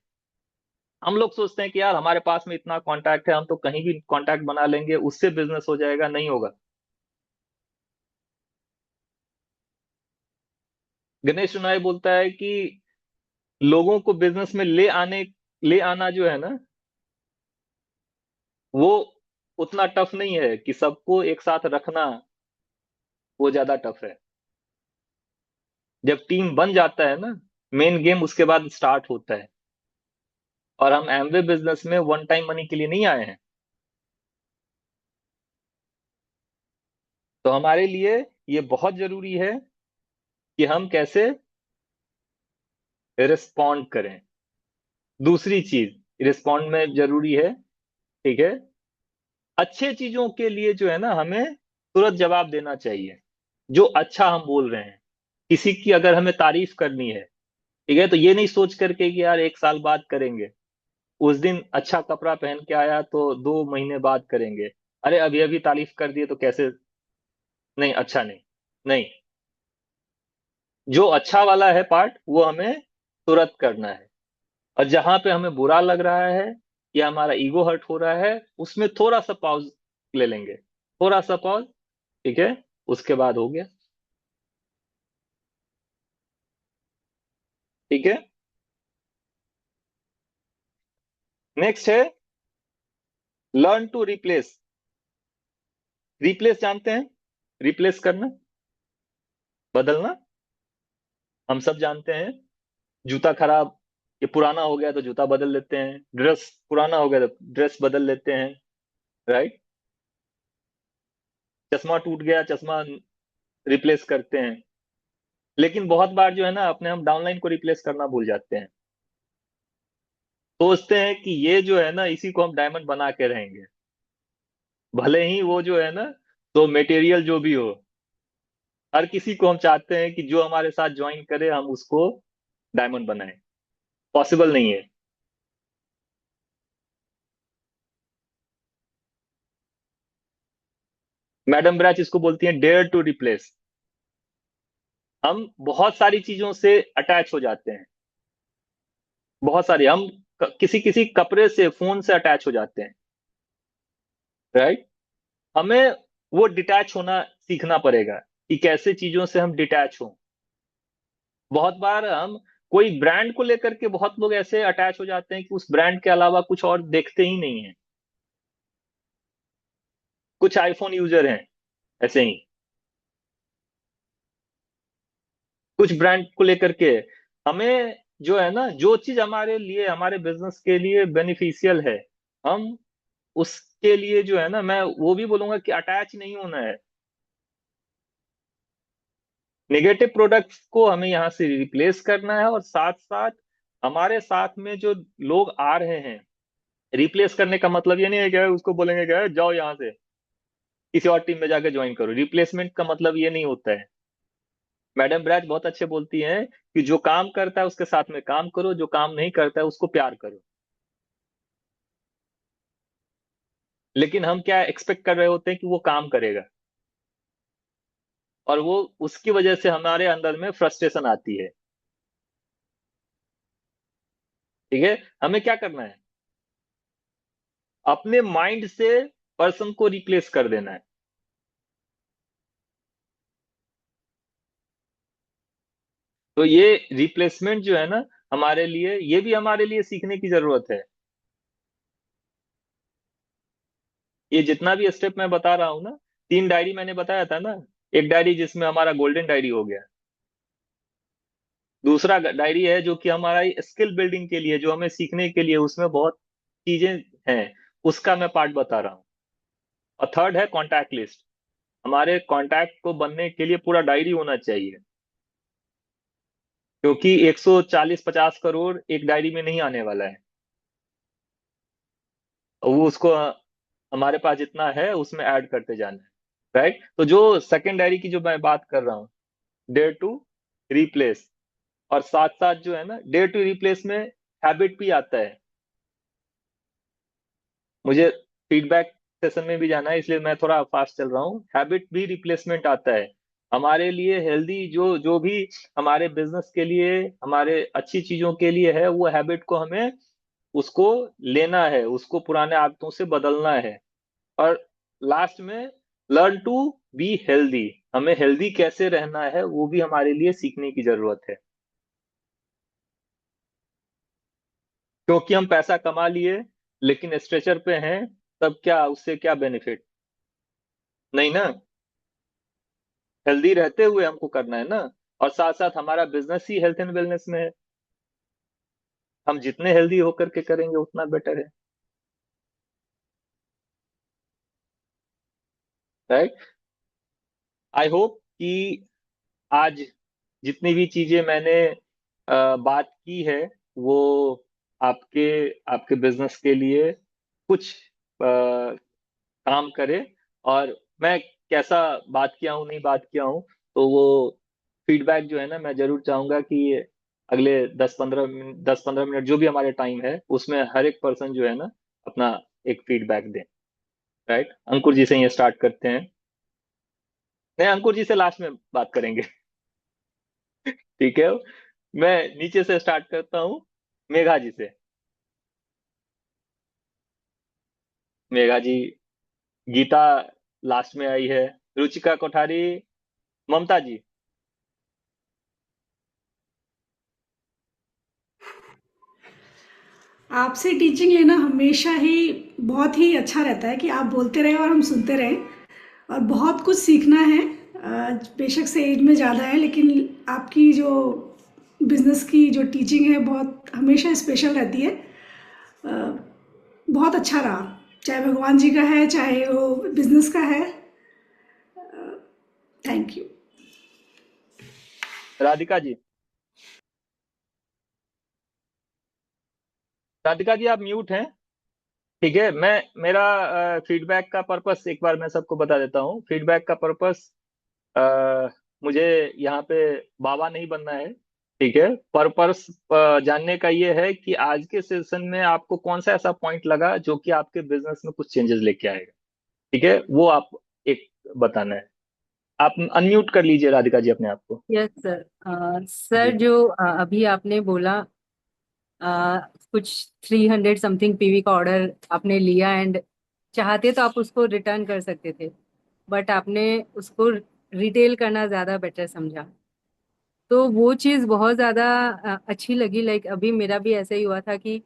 हम लोग सोचते हैं कि यार हमारे पास में इतना कांटेक्ट है, हम तो कहीं भी कांटेक्ट बना लेंगे, उससे बिजनेस हो जाएगा। नहीं होगा। गणेश सुनाई बोलता है कि लोगों को बिजनेस में ले आना जो है ना, वो उतना टफ नहीं है कि सबको एक साथ रखना, वो ज्यादा टफ है। जब टीम बन जाता है ना, मेन गेम उसके बाद स्टार्ट होता है। और हम एमवे बिजनेस में वन टाइम मनी के लिए नहीं आए हैं। तो हमारे लिए ये बहुत जरूरी है कि हम कैसे रिस्पॉन्ड करें। दूसरी चीज रिस्पॉन्ड में जरूरी है, ठीक है, अच्छे चीजों के लिए जो है ना, हमें तुरंत जवाब देना चाहिए। जो अच्छा हम बोल रहे हैं, किसी की अगर हमें तारीफ करनी है, ठीक है, तो ये नहीं सोच करके कि यार 1 साल बाद करेंगे, उस दिन अच्छा कपड़ा पहन के आया तो 2 महीने बाद करेंगे, अरे अभी अभी तारीफ कर दिए तो कैसे, नहीं, अच्छा नहीं। नहीं, जो अच्छा वाला है पार्ट वो हमें तुरंत करना है। और जहां पे हमें बुरा लग रहा है या हमारा ईगो हर्ट हो रहा है, उसमें थोड़ा सा पॉज ले लेंगे, थोड़ा सा पॉज, ठीक है, उसके बाद हो गया। ठीक है। नेक्स्ट है लर्न टू रिप्लेस। रिप्लेस जानते हैं, रिप्लेस करना, बदलना, हम सब जानते हैं। जूता खराब, ये पुराना हो गया तो जूता बदल लेते हैं, ड्रेस पुराना हो गया तो ड्रेस बदल लेते हैं, राइट। चश्मा टूट गया, चश्मा रिप्लेस करते हैं। लेकिन बहुत बार जो है ना, अपने हम डाउनलाइन को रिप्लेस करना भूल जाते हैं। सोचते हैं कि ये जो है ना, इसी को हम डायमंड बना के रहेंगे, भले ही वो जो है ना, तो मटेरियल जो भी हो, हर किसी को हम चाहते हैं कि जो हमारे साथ ज्वाइन करे हम उसको डायमंड बनाएं। पॉसिबल नहीं है। मैडम ब्रैच इसको बोलती हैं डेयर टू रिप्लेस। हम बहुत सारी चीजों से अटैच हो जाते हैं, बहुत सारी, हम किसी किसी कपड़े से, फोन से अटैच हो जाते हैं, राइट। हमें वो डिटैच होना सीखना पड़ेगा कि कैसे चीजों से हम डिटैच हों। बहुत बार हम कोई ब्रांड को लेकर के बहुत लोग ऐसे अटैच हो जाते हैं कि उस ब्रांड के अलावा कुछ और देखते ही नहीं है। कुछ आईफोन यूजर हैं ऐसे ही, कुछ ब्रांड को लेकर के। हमें जो है ना, जो चीज हमारे लिए, हमारे बिजनेस के लिए बेनिफिशियल है, हम उसके लिए जो है ना, मैं वो भी बोलूंगा कि अटैच नहीं होना है। नेगेटिव प्रोडक्ट्स को हमें यहाँ से रिप्लेस करना है, और साथ साथ हमारे साथ में जो लोग आ रहे हैं, रिप्लेस करने का मतलब ये नहीं है कि उसको बोलेंगे कि जाओ यहाँ से किसी और टीम में जाकर ज्वाइन करो। रिप्लेसमेंट का मतलब ये नहीं होता है। मैडम ब्राज बहुत अच्छे बोलती हैं कि जो काम करता है उसके साथ में काम करो, जो काम नहीं करता है उसको प्यार करो। लेकिन हम क्या एक्सपेक्ट कर रहे होते हैं कि वो काम करेगा। और वो उसकी वजह से हमारे अंदर में फ्रस्ट्रेशन आती है। ठीक है, हमें क्या करना है, अपने माइंड से पर्सन को रिप्लेस कर देना है। तो ये रिप्लेसमेंट जो है ना, हमारे लिए, ये भी हमारे लिए सीखने की जरूरत है। ये जितना भी स्टेप मैं बता रहा हूं ना, 3 डायरी मैंने बताया था ना, एक डायरी जिसमें हमारा गोल्डन डायरी हो गया, दूसरा डायरी है जो कि हमारा स्किल बिल्डिंग के लिए, जो हमें सीखने के लिए उसमें बहुत चीजें हैं, उसका मैं पार्ट बता रहा हूँ, और थर्ड है कॉन्टैक्ट लिस्ट। हमारे कॉन्टैक्ट को बनने के लिए पूरा डायरी होना चाहिए, क्योंकि 140-50 करोड़ एक डायरी में नहीं आने वाला है। वो उसको हमारे पास जितना है उसमें ऐड करते जाना है। राइट, तो जो सेकंड डायरी की जो मैं बात कर रहा हूँ, डेयर टू रिप्लेस, और साथ साथ जो है ना, डेयर टू रिप्लेस में हैबिट भी आता है। मुझे फीडबैक सेशन में भी जाना है, इसलिए मैं थोड़ा फास्ट चल रहा हूँ। हैबिट भी रिप्लेसमेंट आता है हमारे लिए। हेल्दी जो जो भी हमारे बिजनेस के लिए, हमारे अच्छी चीजों के लिए है, वो हैबिट को हमें उसको लेना है, उसको पुराने आदतों से बदलना है। और लास्ट में लर्न टू बी हेल्दी, हमें हेल्दी कैसे रहना है वो भी हमारे लिए सीखने की जरूरत है। क्योंकि हम पैसा कमा लिए लेकिन स्ट्रेचर पे हैं, तब क्या, उससे क्या बेनिफिट, नहीं ना। हेल्दी रहते हुए हमको करना है ना, और साथ साथ हमारा business he health and wellness में है। हम जितने हेल्दी होकर के करेंगे उतना बेटर है। राइट, आई होप कि आज जितनी भी चीजें मैंने बात की है, वो आपके आपके बिजनेस के लिए कुछ काम करे। और मैं कैसा बात किया हूँ, नहीं बात किया हूँ, तो वो फीडबैक जो है ना, मैं जरूर चाहूंगा कि अगले 10-15 मिनट, 10-15 मिनट जो भी हमारे टाइम है, उसमें हर एक पर्सन जो है ना अपना एक फीडबैक दे। राइट, अंकुर जी से ये स्टार्ट करते हैं। नहीं, अंकुर जी से लास्ट में बात करेंगे। ठीक है, मैं नीचे से स्टार्ट करता हूँ, मेघा जी से। मेघा जी, गीता लास्ट में आई है, रुचिका कोठारी, ममता जी। आपसे टीचिंग लेना हमेशा ही बहुत ही अच्छा रहता है कि आप बोलते रहें और हम सुनते रहें, और बहुत कुछ सीखना है। बेशक से एज में ज़्यादा है, लेकिन आपकी जो बिजनेस की जो टीचिंग है बहुत हमेशा स्पेशल रहती है। अ, बहुत अच्छा रहा, चाहे भगवान जी का है चाहे वो बिजनेस का है। Thank you. राधिका जी, राधिका जी आप म्यूट हैं। ठीक है, मैं मेरा फीडबैक का पर्पस एक बार मैं सबको बता देता हूँ। फीडबैक का पर्पस, मुझे यहाँ पे बाबा नहीं बनना है। ठीक है, पर्पस जानने का ये है कि आज के सेशन में आपको कौन सा ऐसा पॉइंट लगा जो कि आपके बिजनेस में कुछ चेंजेस लेके आएगा। ठीक है, वो आप एक बताना है। आप अनम्यूट कर लीजिए राधिका जी अपने आप को। Yes sir. सर जी। जो अभी आपने बोला, कुछ 300 समथिंग पीवी का ऑर्डर आपने लिया एंड चाहते तो आप उसको रिटर्न कर सकते थे, बट आपने उसको रिटेल करना ज्यादा बेटर समझा। तो वो चीज बहुत ज्यादा अच्छी लगी। लाइक अभी मेरा भी ऐसा ही हुआ था कि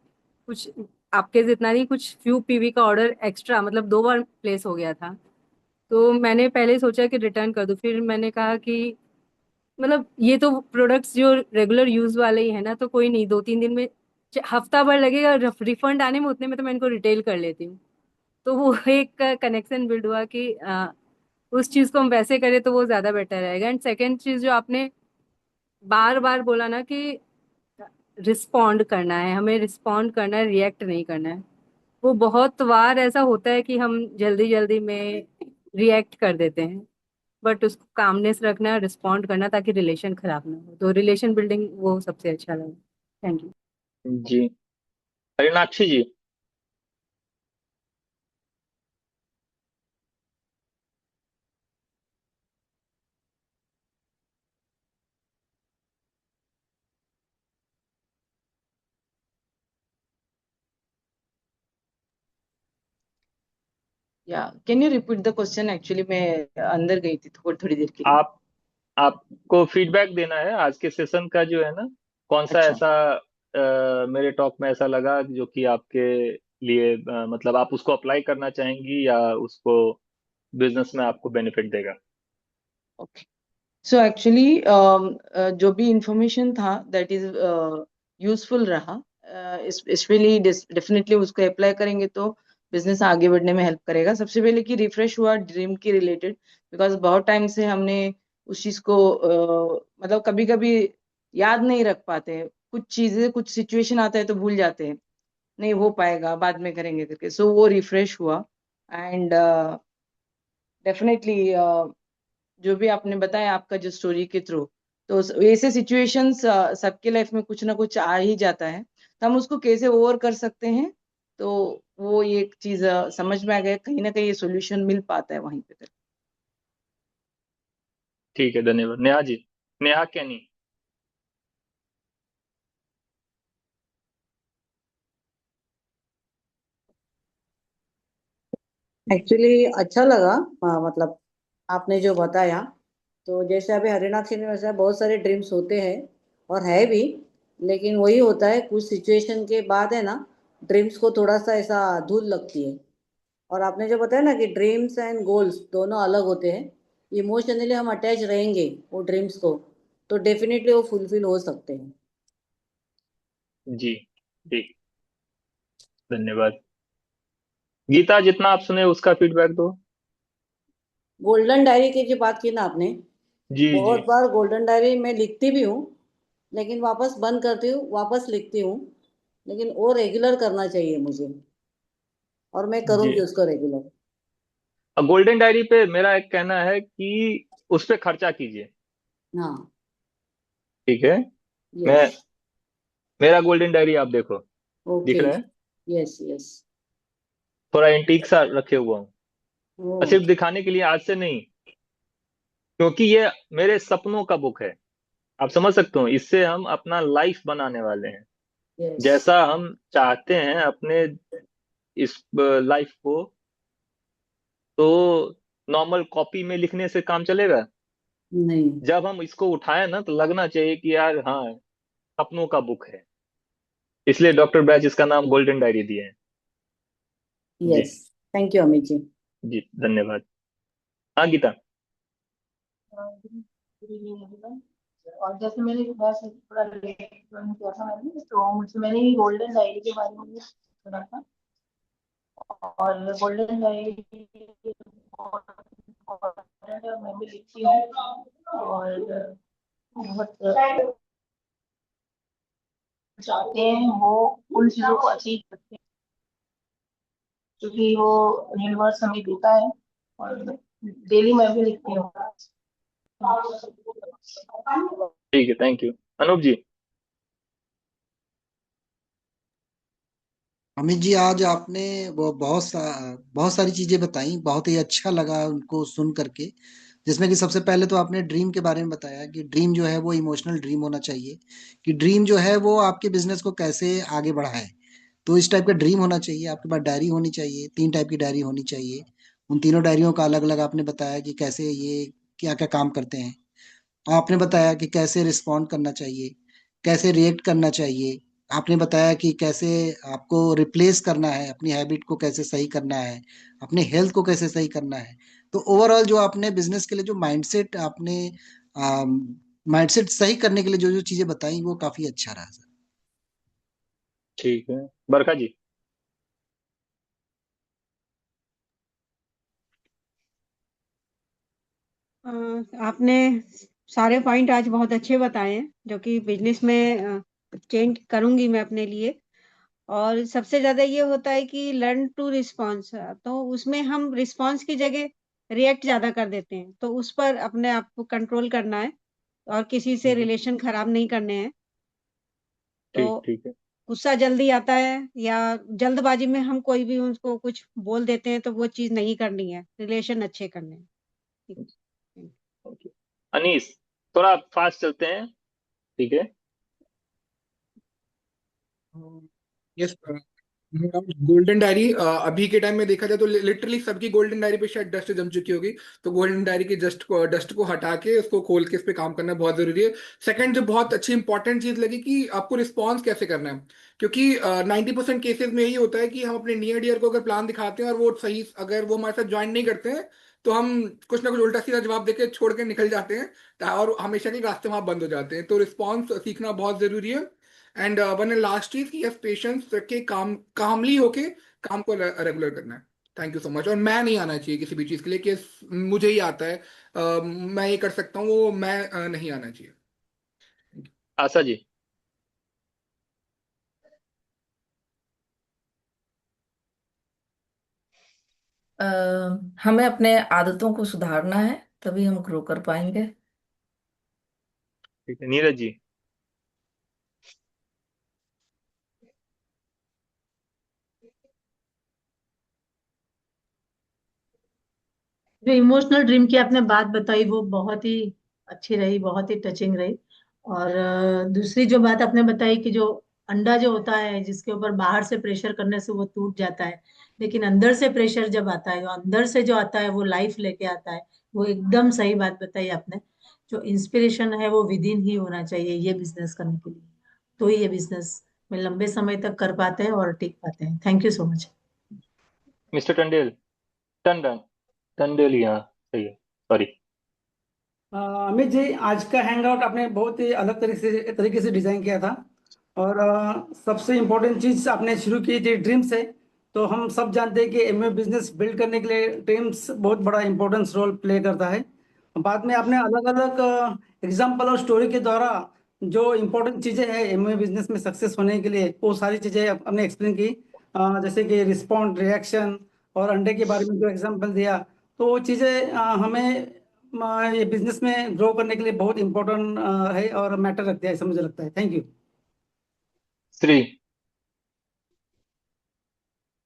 कुछ आपके जितना नहीं, कुछ फ्यू पीवी का ऑर्डर एक्स्ट्रा, मतलब 2 बार प्लेस हो गया था। तो मैंने पहले सोचा कि रिटर्न कर दूं, फिर मैंने कहा कि मतलब ये तो प्रोडक्ट्स जो रेगुलर यूज वाले ही है ना, तो कोई नहीं, 2-3 दिन में, हफ्ता भर लगेगा रिफंड आने में, उतने में तो मैं इनको रिटेल कर लेती हूँ। तो वो एक कनेक्शन बिल्ड हुआ कि उस चीज को हम वैसे करें तो वो ज्यादा बेटर रहेगा। एंड सेकेंड चीज जो आपने बार बार बोला ना कि रिस्पॉन्ड करना है, हमें रिस्पॉन्ड करना है, रिएक्ट नहीं करना है। वो बहुत बार ऐसा होता है कि हम जल्दी जल्दी में रिएक्ट कर देते हैं, बट उसको कामनेस रखना है, रिस्पॉन्ड करना, ताकि रिलेशन खराब ना हो। तो रिलेशन बिल्डिंग वो सबसे अच्छा लगा। Thank you. जी, हरिनाक्षी जी। या can you repeat the question? Actually मैं अंदर गई थी थोड़ी देर के लिए। आपको फीडबैक देना है आज के सेशन का जो है ना, कौन सा अच्छा। ऐसा मेरे टॉक में ऐसा लगा जो कि आपके लिए मतलब आप उसको अप्लाई करना चाहेंगी या उसको बिजनेस में आपको बेनिफिट देगा। ओके, सो एक्चुअली जो भी इंफॉर्मेशन था दैट इज यूजफुल रहा। स्पेशली डेफिनेटली उसको अप्लाई करेंगे तो बिजनेस आगे बढ़ने में हेल्प करेगा। सबसे पहले कि रिफ्रेश हुआ ड्रीम के रिलेटेड, बिकॉज बहुत टाइम से हमने उस चीज को मतलब कभी कभी याद नहीं रख पाते, कुछ चीजें कुछ सिचुएशन आता है तो भूल जाते हैं, नहीं हो पाएगा बाद में करेंगे करके। सो वो रिफ्रेश हुआ एंड डेफिनेटली जो भी आपने बताया आपका जो स्टोरी के थ्रू, तो ऐसे सिचुएशंस सबके लाइफ में कुछ ना कुछ आ ही जाता है, तो हम उसको कैसे ओवर कर सकते हैं, तो वो एक चीज समझ में आ गया, कहीं ना कहीं ये सोल्यूशन मिल पाता है वहीं पे। ठीक है, धन्यवाद। नेहा जी, नेहा कैनी। एक्चुअली अच्छा लगा। मतलब आपने जो बताया, तो जैसे अभी हरिनाथ ने वैसे बहुत सारे ड्रीम्स होते हैं और है भी, लेकिन वही होता है कुछ सिचुएशन के बाद है ना, ड्रीम्स को थोड़ा सा ऐसा धूल लगती है। और आपने जो बताया ना कि ड्रीम्स एंड गोल्स दोनों अलग होते हैं, इमोशनली हम अटैच रहेंगे वो ड्रीम्स को, तो डेफिनेटली वो फुलफिल हो सकते हैं। जी ठीक, धन्यवाद। गीता, जितना आप सुने उसका फीडबैक दो। गोल्डन डायरी की जो बात की ना आपने, जी जी। बहुत बार गोल्डन डायरी मैं लिखती भी हूँ, लेकिन वापस बंद करती हूँ, वापस लिखती हूँ, लेकिन वो रेगुलर करना चाहिए मुझे, और मैं जी, करूँगी उसको रेगुलर। अब गोल्डन डायरी पे मेरा एक कहना है कि उस पे खर्चा कीजिए। हाँ। ठीक है, मैं यस। मेरा गोल्डन डायरी आप देखो, दिख ओके। रहा है, यस यस। थोड़ा एंटीक सा रखे हुआ हूँ, और ओ। सिर्फ दिखाने के लिए, आज से नहीं, क्योंकि ये मेरे सपनों का बुक है। आप समझ सकते हो, इससे हम अपना लाइफ बनाने वाले हैं, यस। जैसा हम चाहते हैं अपने इस लाइफ को। तो नॉर्मल कॉपी में लिखने से काम चलेगा? नहीं। जब हम इसको उठाए ना तो लगना चाहिए कि यार हाँ, सपनों का बुक है। इसलिए डॉक्टर बैच इसका नाम गोल्डन डायरी दिए हैं। जी यस। थैंक यू अमित जी। जी, धन्यवाद। हाँ गीता। और जैसे मैंने वैसे थोड़ा लेट ज्वाइन किया था मैंने, तो मुझे मैंने गोल्डन डायरी के बारे में सुना था, और गोल्डन डायरी बहुत important है, और मैं भी लिखती हूँ, और बहुत चाहते हैं वो उन चीजों को अचीव करते हैं, क्योंकि वो यूनिवर्स हमें देता है, और डेली मैं भी लिखती हूँ। ठीक है, थैंक यू। अनूप जी। अमित जी, आज आपने वो बहुत सारी चीजें बताई, बहुत ही अच्छा लगा उनको सुन करके। जिसमें कि सबसे पहले तो आपने ड्रीम के बारे में बताया कि ड्रीम जो है वो इमोशनल ड्रीम होना चाहिए, कि ड्रीम जो है वो आपके बिजनेस को कैसे आगे बढ़ाए। तो इस टाइप का ड्रीम होना चाहिए। आपके पास डायरी होनी चाहिए, 3 टाइप की डायरी होनी चाहिए। उन तीनों डायरियों का अलग अलग आपने बताया कि कैसे ये क्या क्या काम करते हैं। आपने बताया कि कैसे रिस्पॉन्ड करना चाहिए, कैसे रिएक्ट करना चाहिए। आपने बताया कि कैसे आपको रिप्लेस करना है, अपनी हैबिट को कैसे सही करना है, अपने हेल्थ को कैसे सही करना है। तो ओवरऑल जो आपने बिजनेस के लिए जो माइंडसेट आपने माइंडसेट सही करने के लिए जो जो चीजें बताई वो काफी अच्छा रहा सर। ठीक है, बरखा जी। आपने सारे पॉइंट आज बहुत अच्छे बताए हैं, जो कि बिजनेस में चेंज करूंगी मैं अपने लिए। और सबसे ज्यादा ये होता है कि लर्न टू रिस्पॉन्स, तो उसमें हम रिस्पॉन्स की जगह रिएक्ट ज्यादा कर देते हैं, तो उस पर अपने आप को कंट्रोल करना है, और किसी से रिलेशन खराब नहीं करने हैं। तो ठीक ठीक है। गुस्सा जल्दी आता है, या जल्दबाजी में हम कोई भी उनको कुछ बोल देते हैं, तो वो चीज नहीं करनी है, रिलेशन अच्छे करने हैं। ठीक। ओके, अनीस, थोड़ा फास्ट चलते हैं, ठीक है। यस। गोल्डन डायरी अभी के टाइम में देखा जाए तो लिटरली सबकी गोल्डन डायरी पे शायद डस्ट जम चुकी होगी। तो गोल्डन डायरी की डस्ट को हटा के उसको खोल के इस पे काम करना बहुत जरूरी है। सेकंड, जो बहुत अच्छी इंपॉर्टेंट चीज लगी कि आपको रिस्पॉन्स कैसे करना है, क्योंकि 90% केसेस में यही होता है कि हम अपने नियर डियर को अगर प्लान दिखाते हैं और वो सही, अगर वो हमारे साथ ज्वाइन नहीं करते हैं तो हम कुछ ना कुछ उल्टा सीधा जवाब देके छोड़ के निकल जाते हैं, और हमेशा नहीं रास्ते वहां बंद हो जाते हैं। तो रिस्पॉन्स सीखना बहुत जरूरी है। एंड वन एंड लास्ट चीज कि यस, पेशेंस रख के कामली होके काम को रेगुलर करना है। Thank you so much. और मैं नहीं आना चाहिए किसी भी चीज के लिए कि मुझे ही आता है, मैं ये कर सकता हूँ, वो मैं नहीं आना चाहिए। आशा जी। हमें अपने आदतों को सुधारना है, तभी हम ग्रो कर पाएंगे। ठीक है, नीरज जी। जो इमोशनल ड्रीम की आपने बात बताई वो बहुत ही अच्छी रही, बहुत ही टचिंग रही। और दूसरी जो बात आपने बताई कि जो अंडा जो होता है जिसके ऊपर बाहर से प्रेशर करने से वो टूट जाता है, लेकिन अंदर से प्रेशर जब आता है, जो अंदर से जो आता है वो लाइफ लेके आता है। वो एकदम सही बात बताई आपने। जो इंस्पिरेशन है वो विद इन ही होना चाहिए ये बिजनेस करने के लिए, तो ही ये बिजनेस में लंबे समय तक कर पाते हैं और टिक पाते हैं। Thank you so much. Mister Tandel. Tandon Tandel, यहाँ सही है, सॉरी। अमित जी, आज का हैंगआउट आपने बहुत ही अलग तरीके से डिजाइन किया था। और सबसे इम्पोर्टेंट चीज आपने शुरू की थी ड्रीम से। तो हम सब जानते हैं कि एमवे बिजनेस बिल्ड करने के लिए ड्रीम्स बहुत बड़ा इंपॉर्टेंस रोल प्ले करता है। बाद में आपने अलग अलग एग्जाम्पल और स्टोरी के द्वारा जो इम्पोर्टेंट चीजें हैं एमवे बिजनेस में सक्सेस होने के लिए, वो सारी चीजें आपने एक्सप्लेन की। जैसे कि रिस्पॉन्ड, रिएक्शन और अंडे के बारे में जो एग्जाम्पल दिया, तो वो चीजें हमें ये बिजनेस में ग्रो करने के लिए बहुत इंपॉर्टेंट है और मैटर रखते हैं, ऐसा मुझे लगता है। Thank you. श्री।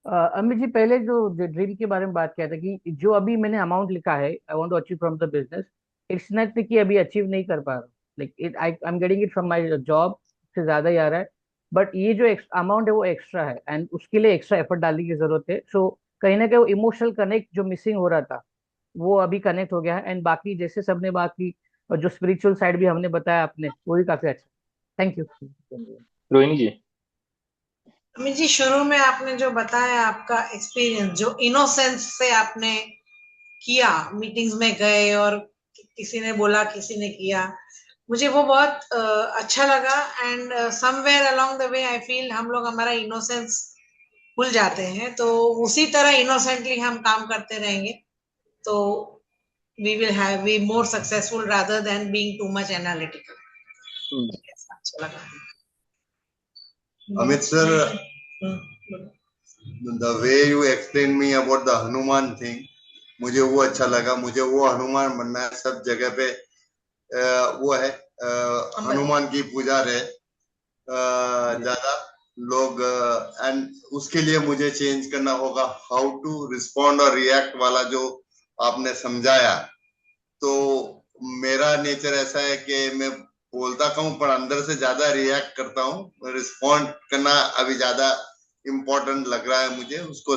अमित जी, पहले जो ड्रीम के बारे में बात किया था कि जो अभी मैंने अमाउंट लिखा है, I want to achieve from the business, it's not कि अभी अचीव नहीं कर पा रहा हूँ। Like it I am getting it from my job, से ज्यादा ही आ रहा है। बट ये जो अमाउंट है वो एक्स्ट्रा है, एंड उसके लिए एक्स्ट्रा एफर्ट डालने की जरूरत है। सो कहीं ना कहीं वो इमोशनल कनेक्ट जो मिसिंग हो रहा था वो अभी कनेक्ट हो गया है। एंड बाकी जैसे सबने बात की, और जो स्पिरिचुअल साइड भी हमने बताया आपने, वो भी काफी अच्छा। Thank you. रोहिणी जी। अमित जी, शुरू में आपने जो बताया आपका एक्सपीरियंस, जो इनोसेंस से आपने किया, मीटिंग्स में गए और किसी ने बोला, किसी ने किया, मुझे वो बहुत अच्छा लगा। And somewhere along the way I feel हम लोग हमारा इनोसेंस भूल जाते हैं, तो उसी तरह इनोसेंटली हम काम करते रहेंगे तो we will have be more successful rather than being too much analytical. अच्छा लगा। Amit sir, the way you explained me about the Hanuman thing, मुझे वो अच्छा लगा। मुझे वो हनुमान बनना है। सब जगह पे वो है, हनुमान की पूजा रहे ज्यादा लोग। एंड उसके लिए मुझे चेंज करना होगा हाउ टू रिस्पॉन्ड और रिएक्ट वाला जो आपने समझाया। तो मेरा नेचर ऐसा है कि मैं बोलता कहूँ पर अंदर से ज्यादा रिएक्ट करता हूँ। रिस्पॉन्ड करना अभी ज्यादा इम्पोर्टेंट लग रहा है मुझे। उसको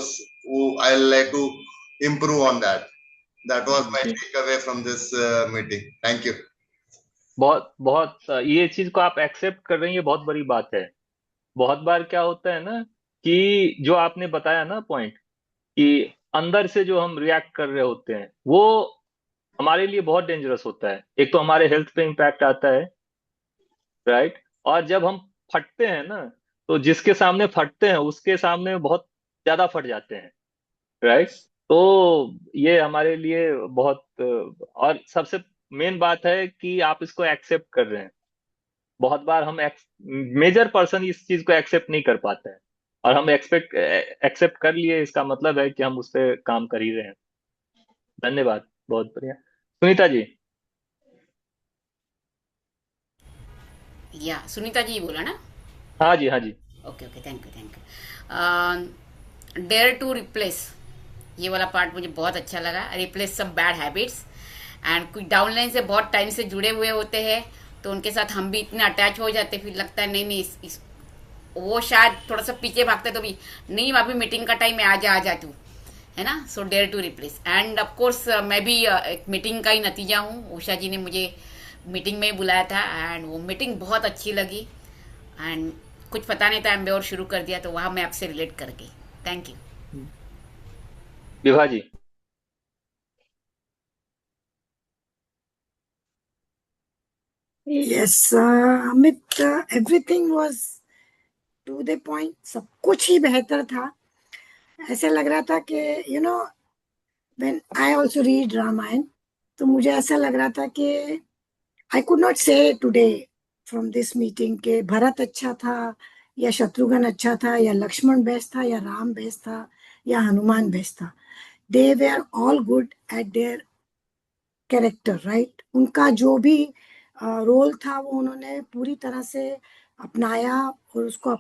I like to improve on that. That was my takeaway from this meeting. Thank you. बहुत बहुत ये चीज को आप एक्सेप्ट कर रही हैं, ये बहुत बड़ी बात है। बहुत बार क्या होता है ना कि जो आपने बताया ना पॉइंट, कि अंदर से जो हम रिएक्ट कर रहे होते हैं वो हमारे लिए बहुत डेंजरस होता है। एक तो हमारे हेल्थ पे इम्पैक्ट आता है, राइट। और जब हम फटते हैं ना, तो जिसके सामने फटते हैं उसके सामने बहुत ज्यादा फट जाते हैं, राइट। तो ये हमारे लिए बहुत और सबसे मेन बात है कि आप इसको एक्सेप्ट कर रहे हैं। बहुत बार हम मेजर पर्सन इस चीज को एक्सेप्ट नहीं कर पाते हैं, और हम एक्सेप्ट कर लिए, इसका मतलब है कि हम उस पर काम कर ही रहे हैं। धन्यवाद, बहुत बढ़िया। सुनीता जी। या सुनीता जी बोला ना? हाँ जी, हाँ जी। Okay okay, thank you. Dare to replace, ये वाला पार्ट मुझे बहुत अच्छा लगा। रिप्लेस सब बैड हैबिट्स। एंड कुछ डाउनलाइन से बहुत टाइम से जुड़े हुए होते हैं, तो उनके साथ हम भी इतने अटैच हो जाते, फिर लगता है नहीं नहीं वो शायद थोड़ा सा पीछे भागते तो भी नहीं, अभी मीटिंग का टाइम है, आ जा तू, है ना। So dare to replace. And of course मैं भी एक मीटिंग का ही नतीजा हूँ। उषा जी ने मुझे मीटिंग में ही बुलाया था एंड वो मीटिंग बहुत अच्छी लगी एंड कुछ पता नहीं था, एमबे और शुरू कर दिया, तो वहाँ मैं आपसे रिलेट कर गई। Thank you. Vibha ji. Yes, Amit, everything was to the point. सब कुछ ही बेहतर था। ऐसे लग रहा था कि when I also read Ramayan, तो मुझे ऐसा लग रहा था कि I could not say today from this meeting कि भरत अच्छा था या शत्रुघ्न अच्छा था या लक्ष्मण बेस्ट था या राम बेस्ट था या हनुमान बेस्ट था। They were all good at their character, right. उनका जो भी रोल था वो उन्होंने पूरी तरह से अपनाया और उसको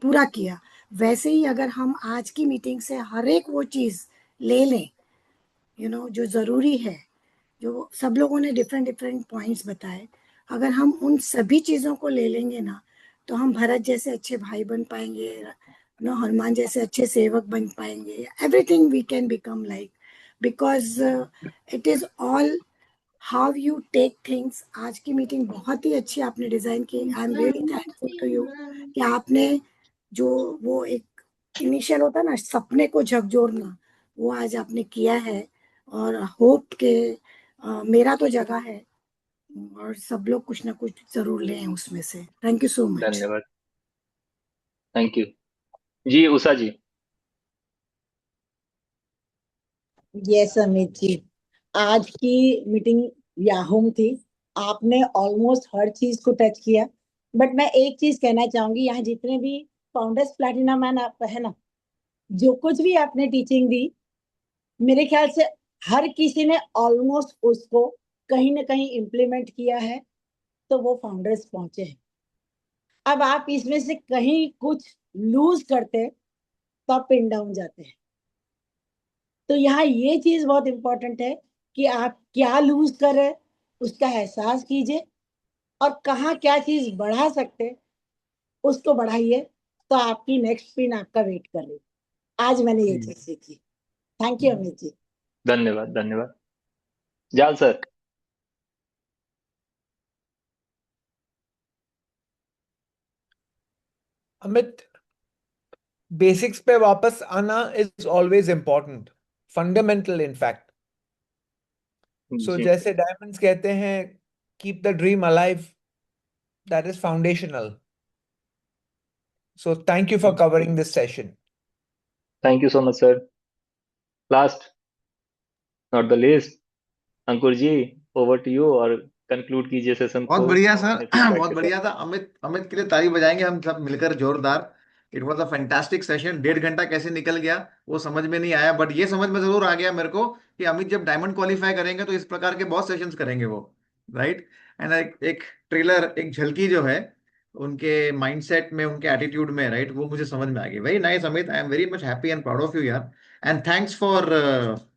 पूरा किया। वैसे ही अगर हम आज की मीटिंग से हर एक वो चीज ले लें जो जरूरी है, जो सब लोगों ने डिफरेंट डिफरेंट पॉइंट्स बताए, अगर हम उन सभी चीजों को ले लेंगे ना, तो हम भरत जैसे अच्छे भाई बन पाएंगे, हनुमान जैसे अच्छे सेवक बन पाएंगे। Everything we can become like, because it is all how you take things. आज की मीटिंग बहुत ही अच्छी आपने डिजाइन की। I am really thankful to you कि आपने जो वो एक इनिशियल होता है ना सपने को झकझोरना, वो आज आपने किया है। और होप के मेरा तो जगह है और सब लोग कुछ ना कुछ जरूर लें उसमें से। Thank you so much. धन्यवाद। थैंक यू जी। उषा जी। यस अमित जी, आज की मीटिंग याहूम थी। आपने ऑलमोस्ट हर चीज को टच किया, बट मैं एक चीज कहना चाहूंगी, यहाँ जितने भी फाउंडर्स प्लैटिनम मैन आप है ना, जो कुछ भी आपने टीचिंग दी, मेरे ख्याल से हर किसी ने ऑलमोस्ट उसको कहीं ना कहीं इम्प्लीमेंट किया है, तो वो फाउंडर्स पहुंचे हैं। अब आप इसमें से कहीं कुछ लूज करते तो आप पिन डाउन जाते हैं। तो यहाँ ये चीज बहुत इंपॉर्टेंट है कि आप क्या लूज कर रहे हैं उसका एहसास कीजिए, और कहाँ क्या चीज बढ़ा सकते उसको बढ़ाइए, तो आपकी नेक्स्ट पिन आपका वेट कर रही। आज मैंने ये चीज सीखी। Thank you Amit ji. धन्यवाद। धन्यवाद। जाल सर। अमित, बेसिक्स पे वापस आना is always important, fundamental in fact. So जैसे डायमंड्स कहते हैं, keep the dream alive, that is foundational. So thank you for covering this session. Thank you so much sir. Last not the least, Ankur ji, over to you और कंक्लूड कीजिए सेशन बहुत को बढ़िया सर, अपने फीडबैक बहुत के साथ। बढ़िया था। अमित अमित के लिए ताली बजाएंगे हम सब मिलकर जोरदार। It was a fantastic session. 1.5 घंटा कैसे निकल गया वो समझ में नहीं आया, बट ये समझ में जरूर आ गया मेरे को कि अमित जब डायमंड क्वालिफाई करेंगे तो इस प्रकार के बहुत सेशंस करेंगे वो, राइट। एंड एक ट्रेलर, एक झलकी जो है उनके माइंडसेट में, उनके एटीट्यूड में, राइट, वो मुझे समझ में आ गई। Very nice Amit, I am very much happy and proud of you यार। And thanks for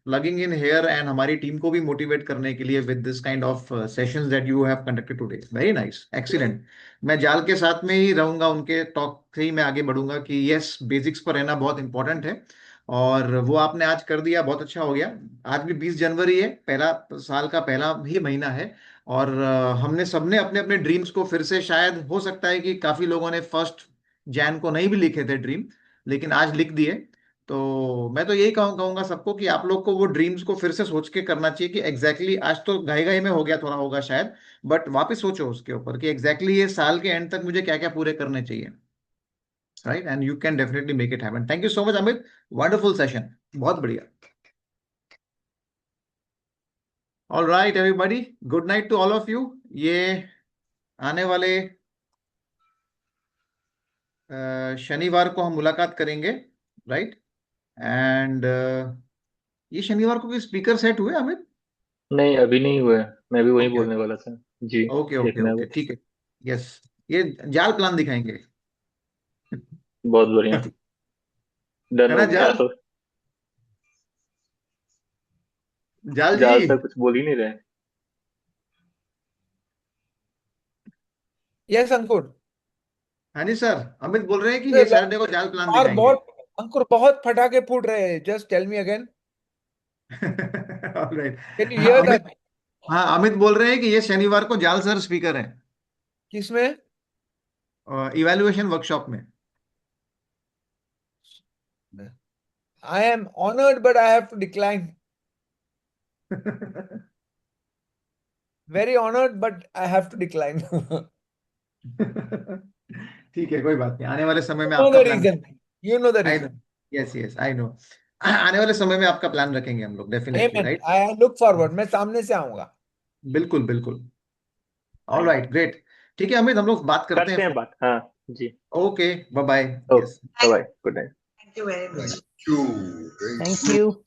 plugging in here and हमारी टीम को भी मोटिवेट करने के लिए with this kind of sessions that you have conducted today. Very nice, excellent. मैं जाल के साथ में ही रहूंगा, उनके टॉक से ही मैं आगे बढ़ूंगा कि यस, बेसिक्स पर रहना बहुत इंपॉर्टेंट है, और वो आपने आज कर दिया, बहुत अच्छा हो गया। आज भी 20 जनवरी है, पहला साल का पहला ही महीना है, और हमने सबने अपने अपने ड्रीम्स को फिर से, शायद हो सकता है कि काफी लोगों ने 1 जैन को नहीं भी लिखे थे ड्रीम, लेकिन आज लिख दिए। तो मैं तो यही कहूंगा सबको कि आप लोग को वो ड्रीम्स को फिर से सोच के करना चाहिए कि आज तो घाई घाई में हो गया, थोड़ा होगा शायद, बट वापस सोचो उसके ऊपर कि ये साल के एंड तक मुझे क्या क्या पूरे करने चाहिए, right. And you can definitely make it happen. Thank you so much Amit, wonderful session, बहुत बढ़िया। All right everybody, good night to all of you. ये आने वाले शनिवार को हम मुलाकात करेंगे, राइट। एंड ये शनिवार को भी स्पीकर सेट हुए अमित? नहीं, अभी नहीं हुआ है, मैं भी वही ओके बोलने वाला था जी। ओके ओके देखना है ओके, वो। ठीक है। यस, ये जाल प्लान दिखाएंगे। बहुत बढ़िया। डन है हो ना गया जाल? तो। जाल जी। जाल सर कुछ बोल ही नहीं रहे। यस अंकुर। हाँ जी सर, अमित बोल रहे हैं कि ये सैटरडे को जाल प्लान और दिखाएंगे। अंकुर बहुत फटाके फूट रहे हैं, just tell me again, alright. Can you hear Amit, that? हाँ अमित बोल रहे हैं कि ये शनिवार को जाल सर स्पीकर हैं किसमें? इवैल्यूएशन वर्कशॉप में। I am honored, but I have to decline. Very honored, but I have to decline. ठीक है, कोई बात नहीं, आने वाले समय में You know आपका the plan. reason. You know the I know, reason. Yes yes I know. आने वाले समय में आपका प्लान रखेंगे हम लोग definitely, Amen. Right. I look forward. मैं सामने से आऊंगा। बिल्कुल बिल्कुल। All right, great. ठीक है अमित, हम लोग बात करते करते हैं हैं बात। हाँ जी, okay, bye bye. Okay, bye, good night. Thank you very much. Thank you. Thank you.